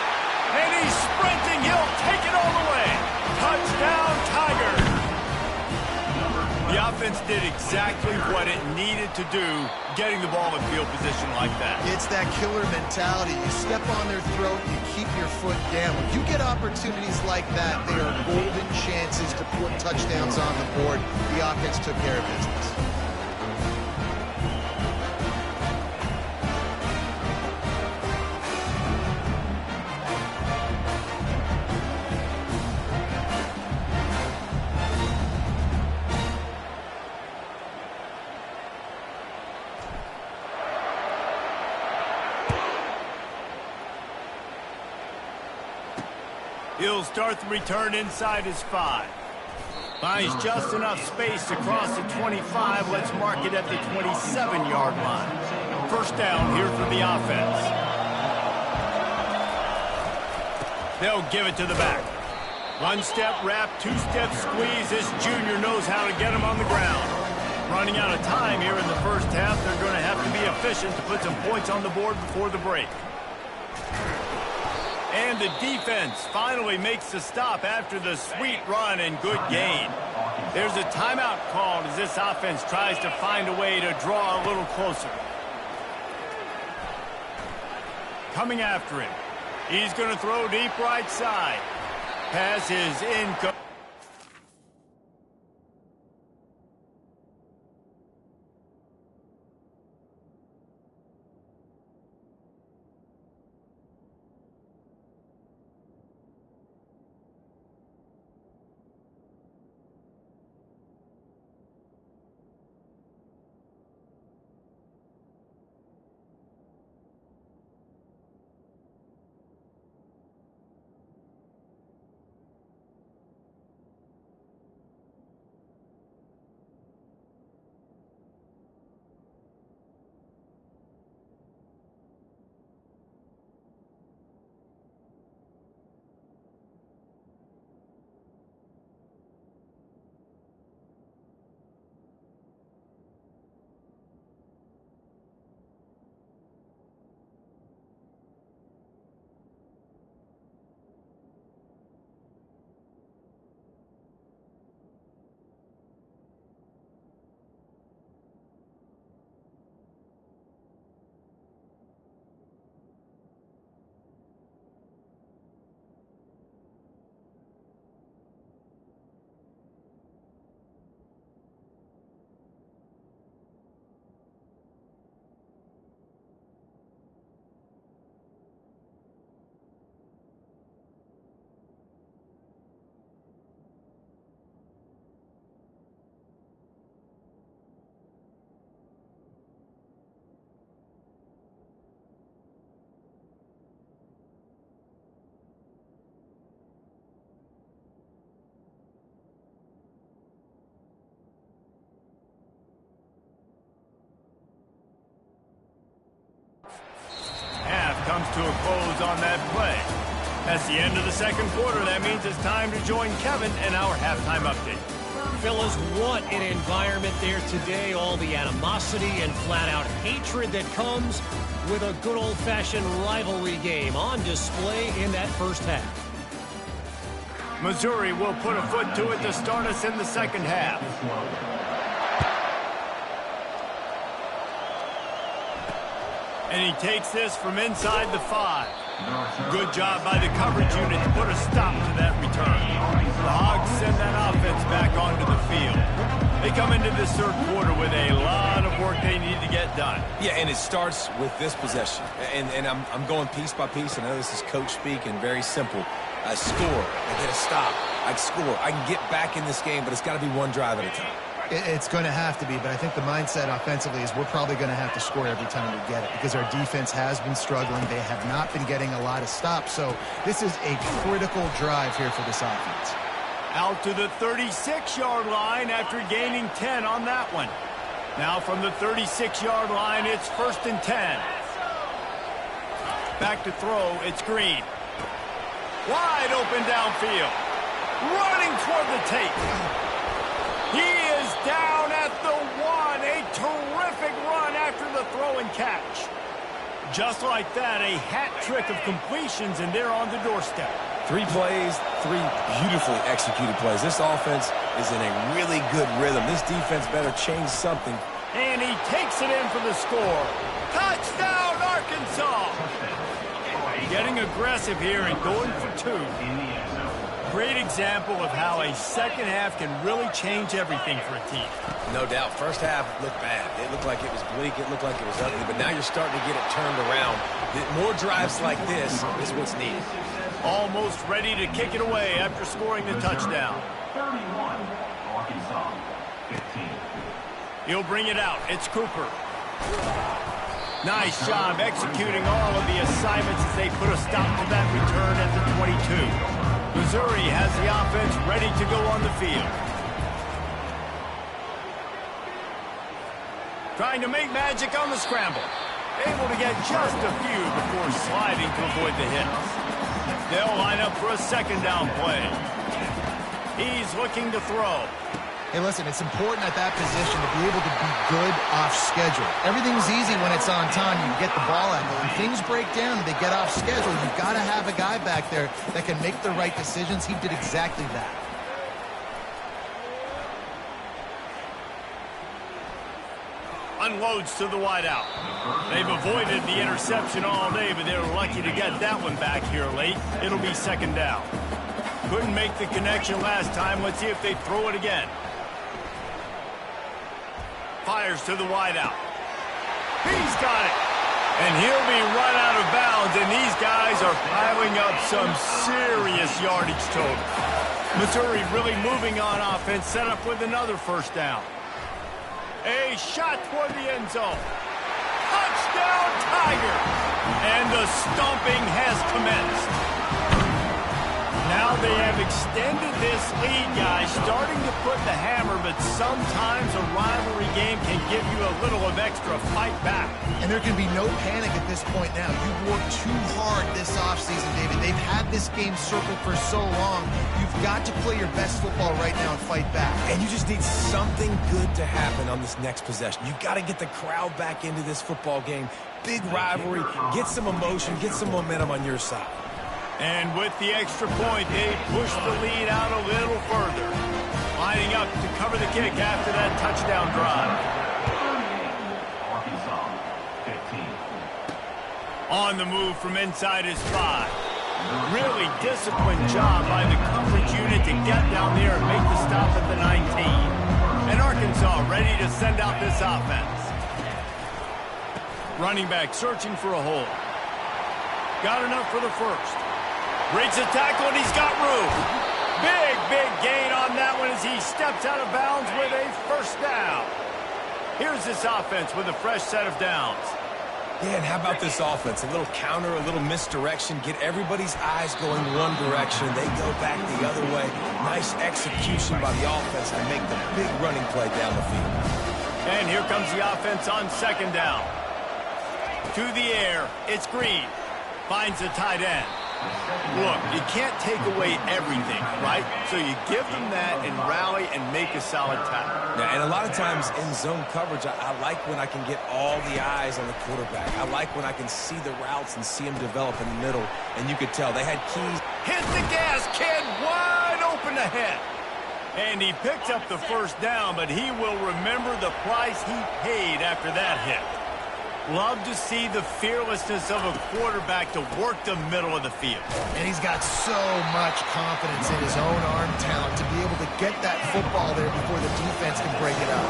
And he's sprinting. He'll take it all the way. Touchdown, Tigers. The offense did exactly what it needed to do, getting the ball in field position like that. It's that killer mentality. You step on their throat, you keep your foot down. When you get opportunities like that, they are golden chances to put touchdowns on the board. The offense took care of business. He'll start the return inside his 5. Finds just enough space to cross the 25. Let's mark it at the 27-yard line. First down here for the offense. They'll give it to the back. One-step wrap, two-step squeeze. This junior knows how to get him on the ground. Running out of time here in the first half. They're going to have to be efficient to put some points on the board before the break. And the defense finally makes the stop after the sweet run and good gain. There's a timeout called as this offense tries to find a way to draw a little closer. Coming after him. He's going to throw deep right side. Pass is incomplete. Half comes to a close on that play. That's the end of the second quarter. That means it's time to join Kevin in our halftime update. Fellas, what an environment there today. All the animosity and flat-out hatred that comes with a good old-fashioned rivalry game on display in that first half. Missouri will put a foot to it to start us in the second half. And he takes this from inside the 5. Good job by the coverage unit to put a stop to that return. The Hogs send that offense back onto the field. They come into this third quarter with a lot of work they need to get done. Yeah, and it starts with this possession. And I'm going piece by piece. I know this is coach speak and very simple. I score. I get a stop. I score. I can get back in this game, but it's got to be one drive at a time. It's going to have to be, but I think the mindset offensively is we're probably going to have to score every time we get it because our defense has been struggling. They have not been getting a lot of stops, so this is a critical drive here for this offense. Out to the 36-yard line after gaining 10 on that one. Now from the 36-yard line, it's 1st and 10. Back to throw, it's Green. Wide open downfield. Running toward the tape. He is down at the 1. A terrific run after the throw and catch. Just like that, a hat trick of completions, and they're on the doorstep. 3 plays, 3 beautifully executed plays. This offense is in a really good rhythm. This defense better change something. And he takes it in for the score. Touchdown, Arkansas! Getting aggressive here and going for 2. Great example of how a second half can really change everything for a team. No doubt. First half looked bad. It looked like it was bleak. It looked like it was ugly. But now you're starting to get it turned around. More drives like this is what's needed. Almost ready to kick it away after scoring the touchdown. 31, Arkansas, 15. He'll bring it out. It's Cooper. Nice job executing all of the assignments as they put a stop to that return at the 22. Missouri has the offense ready to go on the field. Trying to make magic on the scramble. Able to get just a few before sliding to avoid the hits. They'll line up for a second down play. He's looking to throw. Hey, listen, it's important at that position to be able to be good off schedule. Everything's easy when it's on time. You get the ball out. But when things break down and they get off schedule, you've got to have a guy back there that can make the right decisions. He did exactly that. Unloads to the wideout. They've avoided the interception all day, but they're lucky to get that one back here late. It'll be second down. Couldn't make the connection last time. Let's see if they throw it again. Fires to the wideout. He's got it. And he'll be run out of bounds, and these guys are piling up some serious yardage total. Missouri really moving on offense, set up with another first down. A shot toward the end zone. Touchdown, Tiger! And the stomping has commenced. Now they have extended this lead, guys, starting to put the hammer, but sometimes a rivalry game can give you a little of extra fight back. And there can be no panic at this point now. You've worked too hard this offseason, David. They've had this game circled for so long. You've got to play your best football right now and fight back. And you just need something good to happen on this next possession. You've got to get the crowd back into this football game. Big rivalry. Get some emotion. Get some momentum on your side. And with the extra point, they push the lead out a little further. Lining up to cover the kick after that touchdown drive. 38, Arkansas, 15. On the move from inside his 5. Really disciplined job by the coverage unit to get down there and make the stop at the 19. And Arkansas ready to send out this offense. Running back searching for a hole. Got enough for the first. Breaks a tackle, and he's got room. Big gain on that one as he steps out of bounds with a first down. Here's this offense with a fresh set of downs. Yeah, and how about this offense? A little counter, a little misdirection. Get everybody's eyes going one direction. They go back the other way. Nice execution by the offense to make the big running play down the field. And here comes the offense on second down. To the air, it's Green. Finds the tight end. Look, you can't take away everything, right? So you give them that and rally and make a solid tackle. Yeah, and a lot of times in zone coverage, I like when I can get all the eyes on the quarterback. I like when I can see the routes and see them develop in the middle. And you could tell they had keys. Hit the gas, kid, wide open ahead. And he picked up the first down, but he will remember the price he paid after that hit. Love to see the fearlessness of a quarterback to work the middle of the field. And he's got so much confidence in his own arm talent to be able to get that football there before the defense can break it up.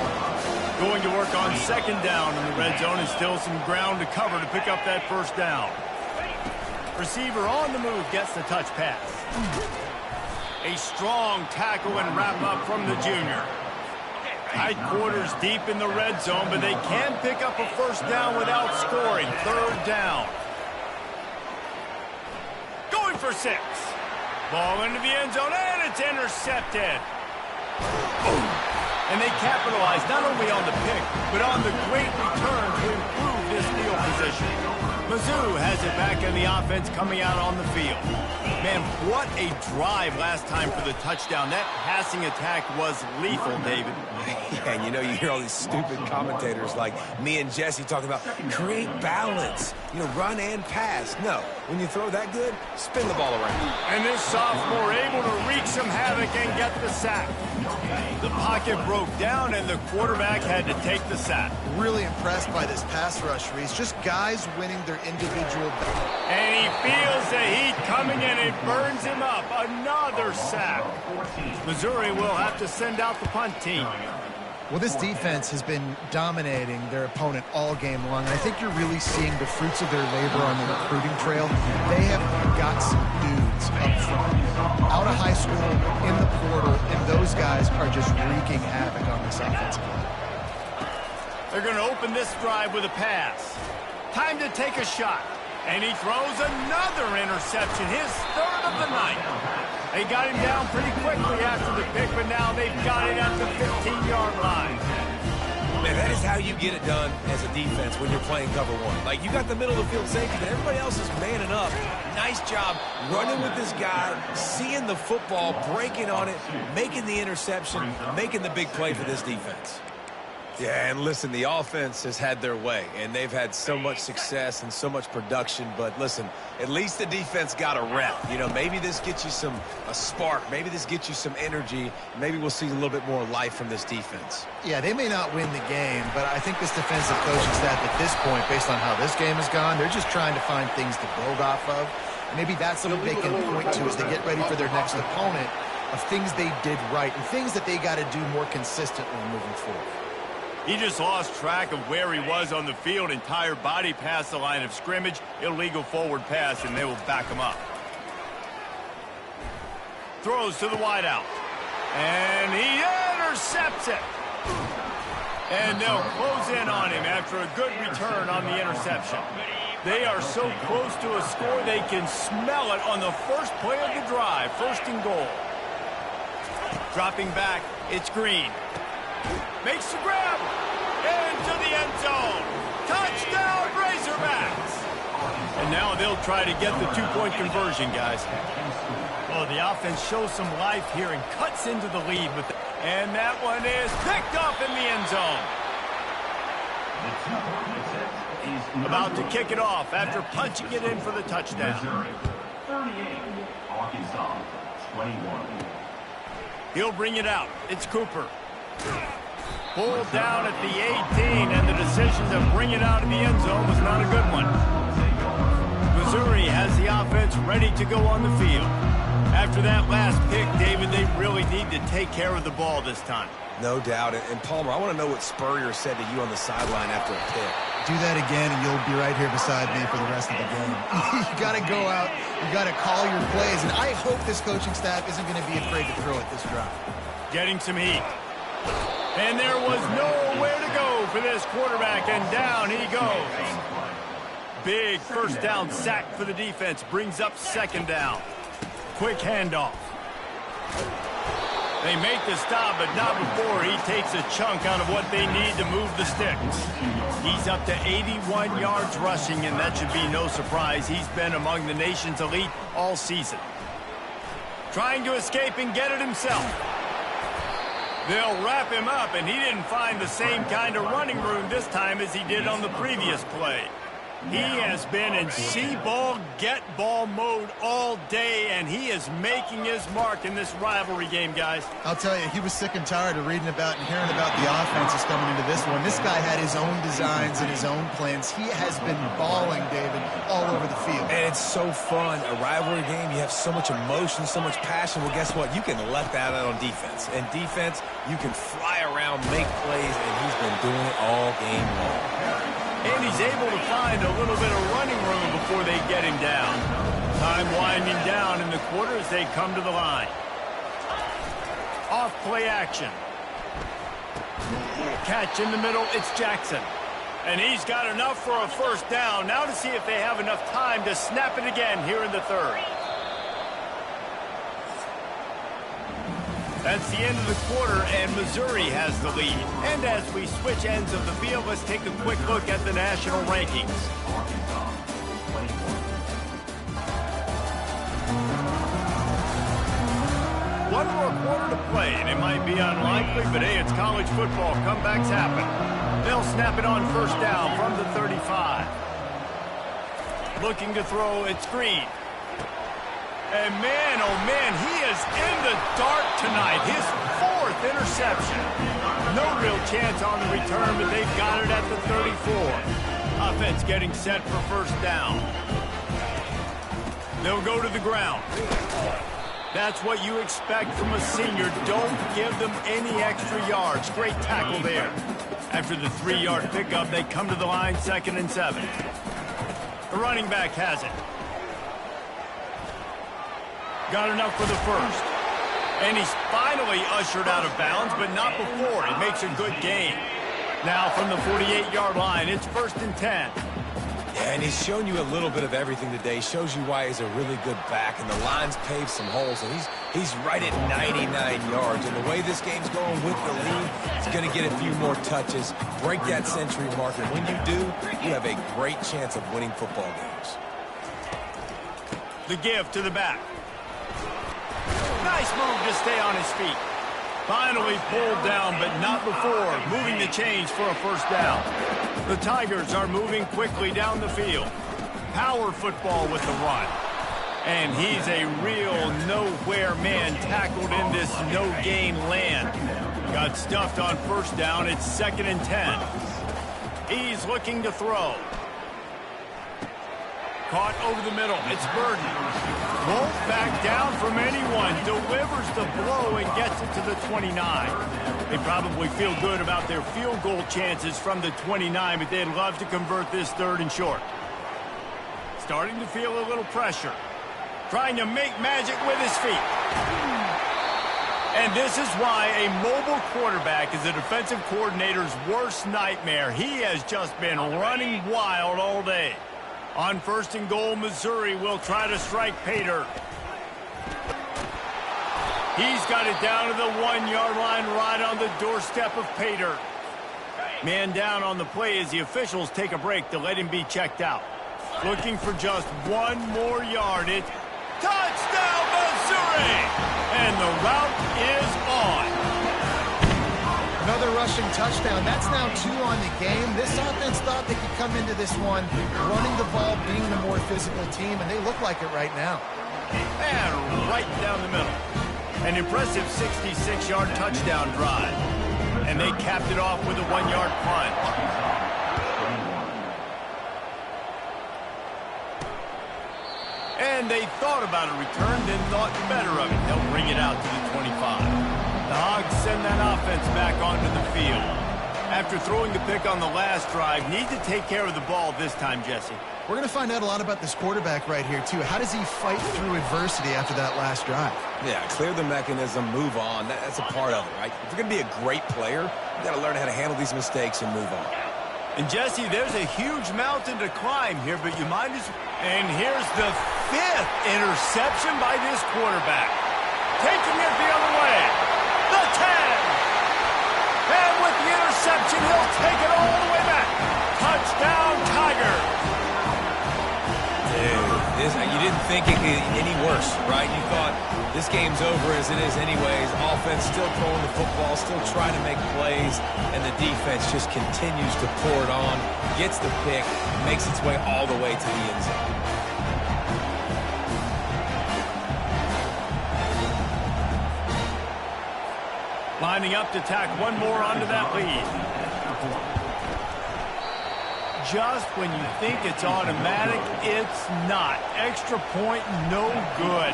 Going to work on second down in the red zone, and still some ground to cover to pick up that first down. Receiver on the move gets the touch pass. A strong tackle and wrap up from the junior. Tight quarters deep in the red zone, but they can pick up a first down without scoring. Third down. Going for 6. Ball into the end zone, and it's intercepted. Boom. And they capitalize not only on the pick, but on the great return to improve this field position. Mizzou has it back in the offense coming out on the field. Man, what a drive last time for the touchdown. That passing attack was lethal, David. Yeah, and you know, you hear all these stupid commentators like me and Jesse talking about create balance, you know, run and pass. No, when you throw that good, spin the ball around. And this sophomore able to wreak some havoc and get the sack. The pocket broke down, and the quarterback had to take the sack. Really impressed by this pass rush, Reese. Just guys winning their individual battles. And he feels the heat coming in. It burns him up. Another sack. Missouri will have to send out the punt team. Well, this defense has been dominating their opponent all game long. And I think you're really seeing the fruits of their labor on the recruiting trail. They have got some dudes up front, out of high school, in the portal, and those guys are just wreaking havoc on this offensive line. They're going to open this drive with a pass. Time to take a shot. And he throws another interception, his third of the night. They got him down pretty quickly after the pick, but now they've got it at the 15-yard line. Man, that is how you get it done as a defense when you're playing cover one. Like, you got the middle of the field safety, but everybody else is manning up. Nice job running with this guy, seeing the football, breaking on it, making the interception, making the big play for this defense. Yeah, and listen, the offense has had their way, and they've had so much success and so much production. But listen, at least the defense got a rep. You know, maybe this gets you a spark. Maybe this gets you some energy. Maybe we'll see a little bit more life from this defense. Yeah, they may not win the game, but I think this defensive coaching staff at this point, based on how this game has gone, they're just trying to find things to build off of. Maybe that's something they can point to as they get ready for their next opponent, of things they did right and things that they got to do more consistently moving forward. He just lost track of where he was on the field. Entire body past the line of scrimmage. Illegal forward pass, and they will back him up. Throws to the wideout. And he intercepts it. And they'll close in on him after a good return on the interception. They are so close to a score, they can smell it on the first play of the drive. First and goal. Dropping back, it's Green. Makes the grab into the end zone. Touchdown, Razorbacks. And now they'll try to get the two-point conversion, guys. Oh, the offense shows some life here and cuts into the lead with it. And that one is picked up in the end zone. About to kick it off after punching it in for the touchdown. 38, Arkansas 21. He'll bring it out. It's Cooper. Pulled down at the 18, and the decision to bring it out of the end zone was not a good one. Missouri has the offense ready to go on the field. After that last pick, David, they really need to take care of the ball this time. No doubt. And Palmer, I want to know what Spurrier said to you on the sideline after a pick. Do that again, and you'll be right here beside me for the rest of the game. You got to go out. You got to call your plays. And I hope this coaching staff isn't going to be afraid to throw it this drive. Getting some heat. And there was nowhere to go for this quarterback, and down he goes. Big first down sack for the defense. Brings up second down. Quick handoff. They make the stop, but not before he takes a chunk out of what they need to move the sticks. He's up to 81 yards rushing, and that should be no surprise. He's been among the nation's elite all season. Trying to escape and get it himself. They'll wrap him up, and he didn't find the same kind of running room this time as he did on the previous play. He has been in see-ball, get-ball mode all day, and he is making his mark in this rivalry game, guys. I'll tell you, he was sick and tired of reading about and hearing about the offenses coming into this one. This guy had his own designs and his own plans. He has been balling, David, all over the field. And it's so fun. A rivalry game, you have so much emotion, so much passion. Well, guess what? You can let that out on defense. And defense, you can fly around, make plays, and he's been doing it all game long. And he's able to find a little bit of running room before they get him down. Time winding down in the quarter as they come to the line. Off play action. Catch in the middle, it's Jackson. And he's got enough for a first down. Now to see if they have enough time to snap it again here in the third. That's the end of the quarter, and Missouri has the lead. And as we switch ends of the field, let's take a quick look at the national rankings. One more quarter to play, and it might be unlikely, but hey, it's college football. Comebacks happen. They'll snap it on first down from the 35. Looking to throw, it's Green. And man, oh man, he is in the dark tonight. His fourth interception. No real chance on the return, but they've got it at the 34. Offense getting set for first down. They'll go to the ground. That's what you expect from a senior. Don't give them any extra yards. Great tackle there. After the 3-yard pickup, they come to the line, 2nd and 7. The running back has it. Got enough for the first. And he's finally ushered out of bounds, but not before. He makes a good gain. Now from the 48-yard line, it's 1st and 10. Yeah, and he's shown you a little bit of everything today. Shows you why he's a really good back, and the line's paved some holes, and he's right at 99 yards. And the way this game's going with the lead, he's going to get a few more touches, break that century mark, and when you do, you have a great chance of winning football games. The give to the back. Nice move to stay on his feet. Finally pulled down, but not before. Moving the chains for a first down. The Tigers are moving quickly down the field. Power football with the run. And he's a real nowhere man tackled in this no-gain land. Got stuffed on first down. It's 2nd and 10. He's looking to throw. Caught over the middle. It's Burden. Won't back down from anyone. Delivers the blow and gets it to the 29. They probably feel good about their field goal chances from the 29, but they'd love to convert this 3rd and short. Starting to feel a little pressure. Trying to make magic with his feet. And this is why a mobile quarterback is a defensive coordinator's worst nightmare. He has just been running wild all day. On 1st and goal, Missouri will try to strike Pater. He's got it down to the 1-yard line right on the doorstep of Pater. Man down on the play as the officials take a break to let him be checked out. Looking for just one more yard. It's touchdown, Missouri! And the route is on. Another rushing touchdown. That's now 2 on the game. This offense thought they could come into this one running the ball, being the more physical team, and they look like it right now. And right down the middle. An impressive 66-yard touchdown drive. And they capped it off with a 1-yard punt. And they thought about a return, then thought better of it. They'll bring it out to the 25. The Hogs send that offense back onto the field. After throwing the pick on the last drive, need to take care of the ball this time, Jesse. We're going to find out a lot about this quarterback right here, too. How does he fight through adversity after that last drive? Yeah, clear the mechanism, move on. That's a part of it, right? If you're going to be a great player, you got to learn how to handle these mistakes and move on. And, Jesse, there's a huge mountain to climb here, but you mind us. And here's the 5th interception by this quarterback. Taking it the other way. You didn't think it could get any worse, right? You thought this game's over as it is anyways. Offense still throwing the football, still trying to make plays, and the defense just continues to pour it on, gets the pick, makes its way all the way to the end zone. Lining up to tack one more onto that lead. Just when you think it's automatic, it's not. Extra point, no good.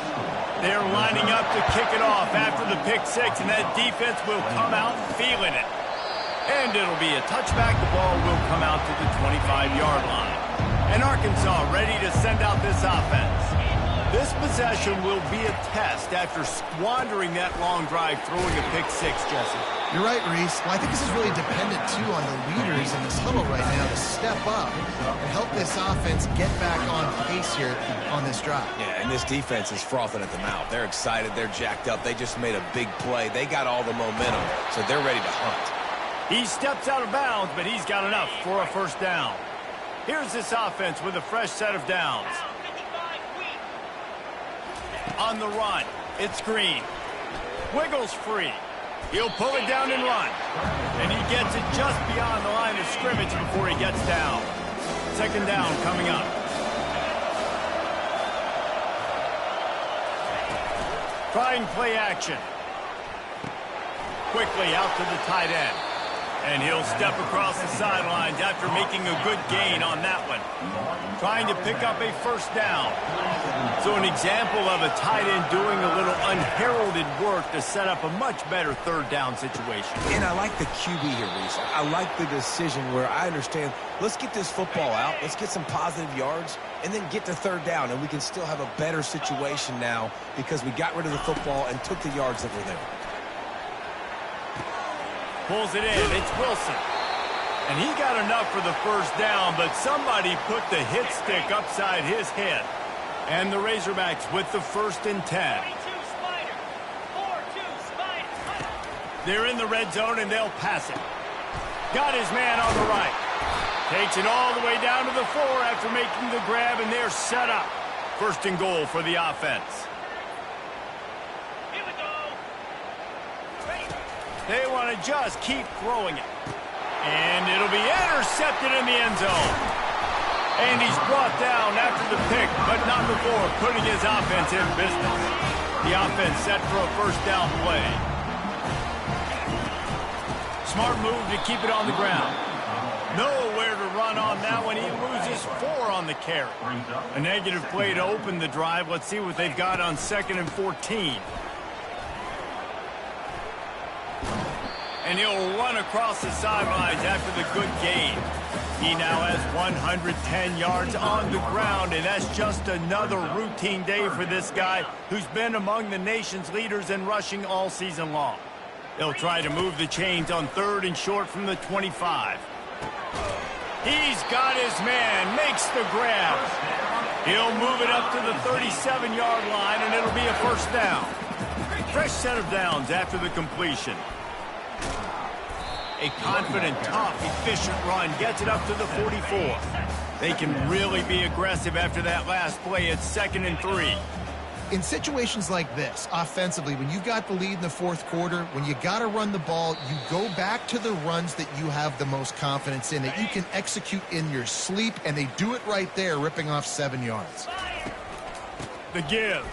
They're lining up to kick it off after the pick six, and that defense will come out feeling it. And it'll be a touchback. The ball will come out to the 25-yard line. And Arkansas ready to send out this offense. This possession will be a test after squandering that long drive throwing a pick six, Jesse. You're right, Reese. Well, I think this is really dependent, too, on the leaders in this huddle right now to step up and help this offense get back on pace here on this drive. Yeah, and this defense is frothing at the mouth. They're excited. They're jacked up. They just made a big play. They got all the momentum, so they're ready to hunt. He steps out of bounds, but he's got enough for a first down. Here's this offense with a fresh set of downs. On the run, it's Green. Wiggles free. He'll pull it down and run. And he gets it just beyond the line of scrimmage before he gets down. Second down coming up. Trying play action. Quickly out to the tight end. And he'll step across the sidelines after making a good gain on that one. Trying to pick up a first down. So an example of a tight end doing a little unheralded work to set up a much better third down situation. And I like the QB here, Reese. I like the decision where I understand, let's get this football out, let's get some positive yards, and then get to third down, and we can still have a better situation now because we got rid of the football and took the yards that were there. Pulls it in. It's Wilson. And he got enough for the first down, but somebody put the hit stick upside his head. And the Razorbacks with the 1st and 10. They're in the red zone, and they'll pass it. Got his man on the right. Takes it all the way down to the 4 after making the grab, and they're set up. 1st and goal for the offense. They want to just keep throwing it. And it'll be intercepted in the end zone. And he's brought down after the pick, but not before putting his offense in business. The offense set for a first down play. Smart move to keep it on the ground. Nowhere to run on that one. He loses 4 on the carry. A negative play to open the drive. Let's see what they've got on 2nd and 14. And he'll run across the sidelines after the good gain. He now has 110 yards on the ground, and that's just another routine day for this guy who's been among the nation's leaders in rushing all season long. They'll try to move the chains on 3rd and short from the 25. He's got his man, makes the grab. He'll move it up to the 37-yard line, and it'll be a first down. Fresh set of downs after the completion. A confident, tough, efficient run gets it up to the 44. They can really be aggressive after that last play. It's 2nd and 3. In situations like this, offensively, when you've got the lead in the 4th quarter, when you got to run the ball, you go back to the runs that you have the most confidence in, that you can execute in your sleep, and they do it right there, ripping off 7 yards. The give.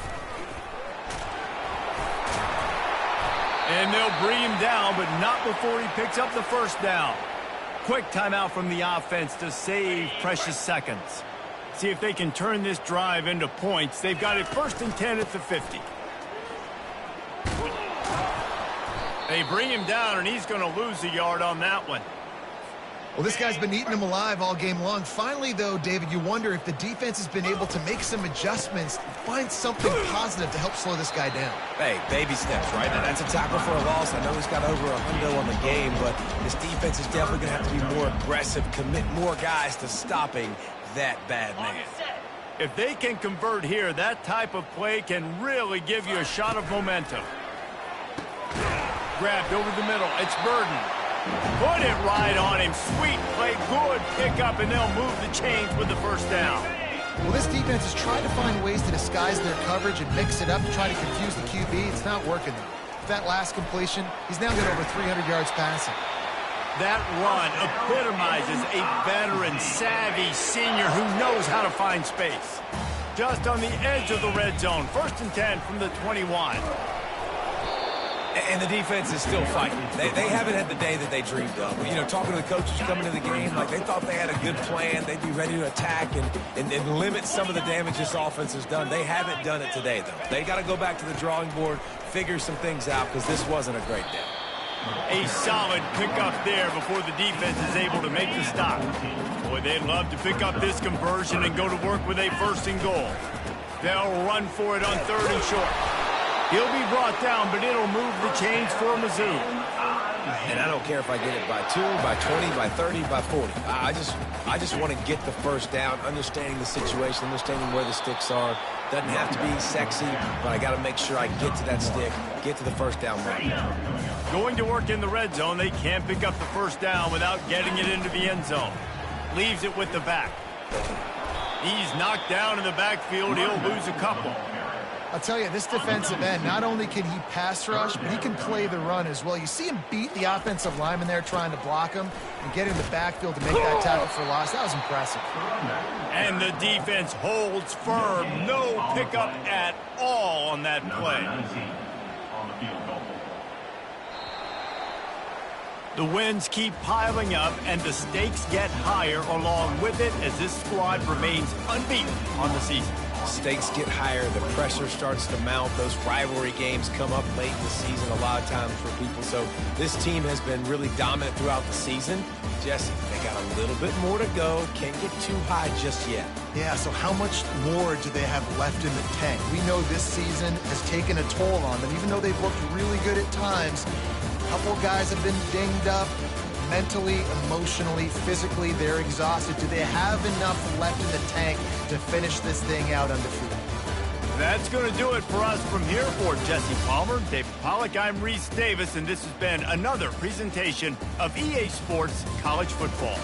And they'll bring him down, but not before he picks up the first down. Quick timeout from the offense to save precious seconds. See if they can turn this drive into points. They've got it 1st and 10 at the 50. They bring him down, and he's going to lose a yard on that one. Well, this guy's been eating them alive all game long. Finally, though, David, you wonder if the defense has been able to make some adjustments, find something positive to help slow this guy down. Hey, baby steps, right? And that's a tackle for a loss. I know he's got over $100 on the game, but this defense is definitely going to have to be more aggressive, commit more guys to stopping that bad man. If they can convert here, that type of play can really give you a shot of momentum. Grabbed over the middle. It's Burden. Put it right on him. Sweet play. Good pickup, and they'll move the chains with the first down. Well, this defense is trying to find ways to disguise their coverage and mix it up to try to confuse the QB. It's not working, though. With that last completion, he's now got over 300 yards passing. That run epitomizes a veteran, savvy senior who knows how to find space. Just on the edge of the red zone. 1st and 10 from the 21. And the defense is still fighting. They haven't had the day that they dreamed of. You know, talking to the coaches coming to the game, like they thought they had a good plan. They'd be ready to attack and limit some of the damage this offense has done. They haven't done it today, though. They got to go back to the drawing board, figure some things out, because this wasn't a great day. A solid pickup there before the defense is able to make the stop. Boy, they'd love to pick up this conversion and go to work with a 1st and goal. They'll run for it on 3rd and short. He'll be brought down, but it'll move the chains for Mizzou. And I don't care if I get it by 2, by 20, by 30, by 40. I just want to get the 1st down, understanding the situation, understanding where the sticks are. Doesn't have to be sexy, but I got to make sure I get to that stick, get to the 1st down right. Going to work in the red zone, they can't pick up the 1st down without getting it into the end zone. Leaves it with the back. He's knocked down in the backfield. He'll lose a couple. I'll tell you, this defensive end, not only can he pass rush, but he can play the run as well. You see him beat the offensive lineman there trying to block him and get in the backfield to make that tackle for loss. That was impressive. And the defense holds firm. No pickup at all on that play. The wins keep piling up, and the stakes get higher along with it as this squad remains unbeaten on the season. Stakes get higher, the pressure starts to mount, those rivalry games come up late in the season a lot of times for people. So this team has been really dominant throughout the season. Just, they got a little bit more to go. Can't get too high just yet. Yeah, so how much more do they have left in the tank? We know this season has taken a toll on them, even though they've looked really good at times. A couple guys have been dinged up. Mentally, emotionally, physically, they're exhausted. Do they have enough left in the tank to finish this thing out undefeated? That's going to do it for us from here. For Jesse Palmer, David Pollack, I'm Reese Davis, and this has been another presentation of EA Sports College Football.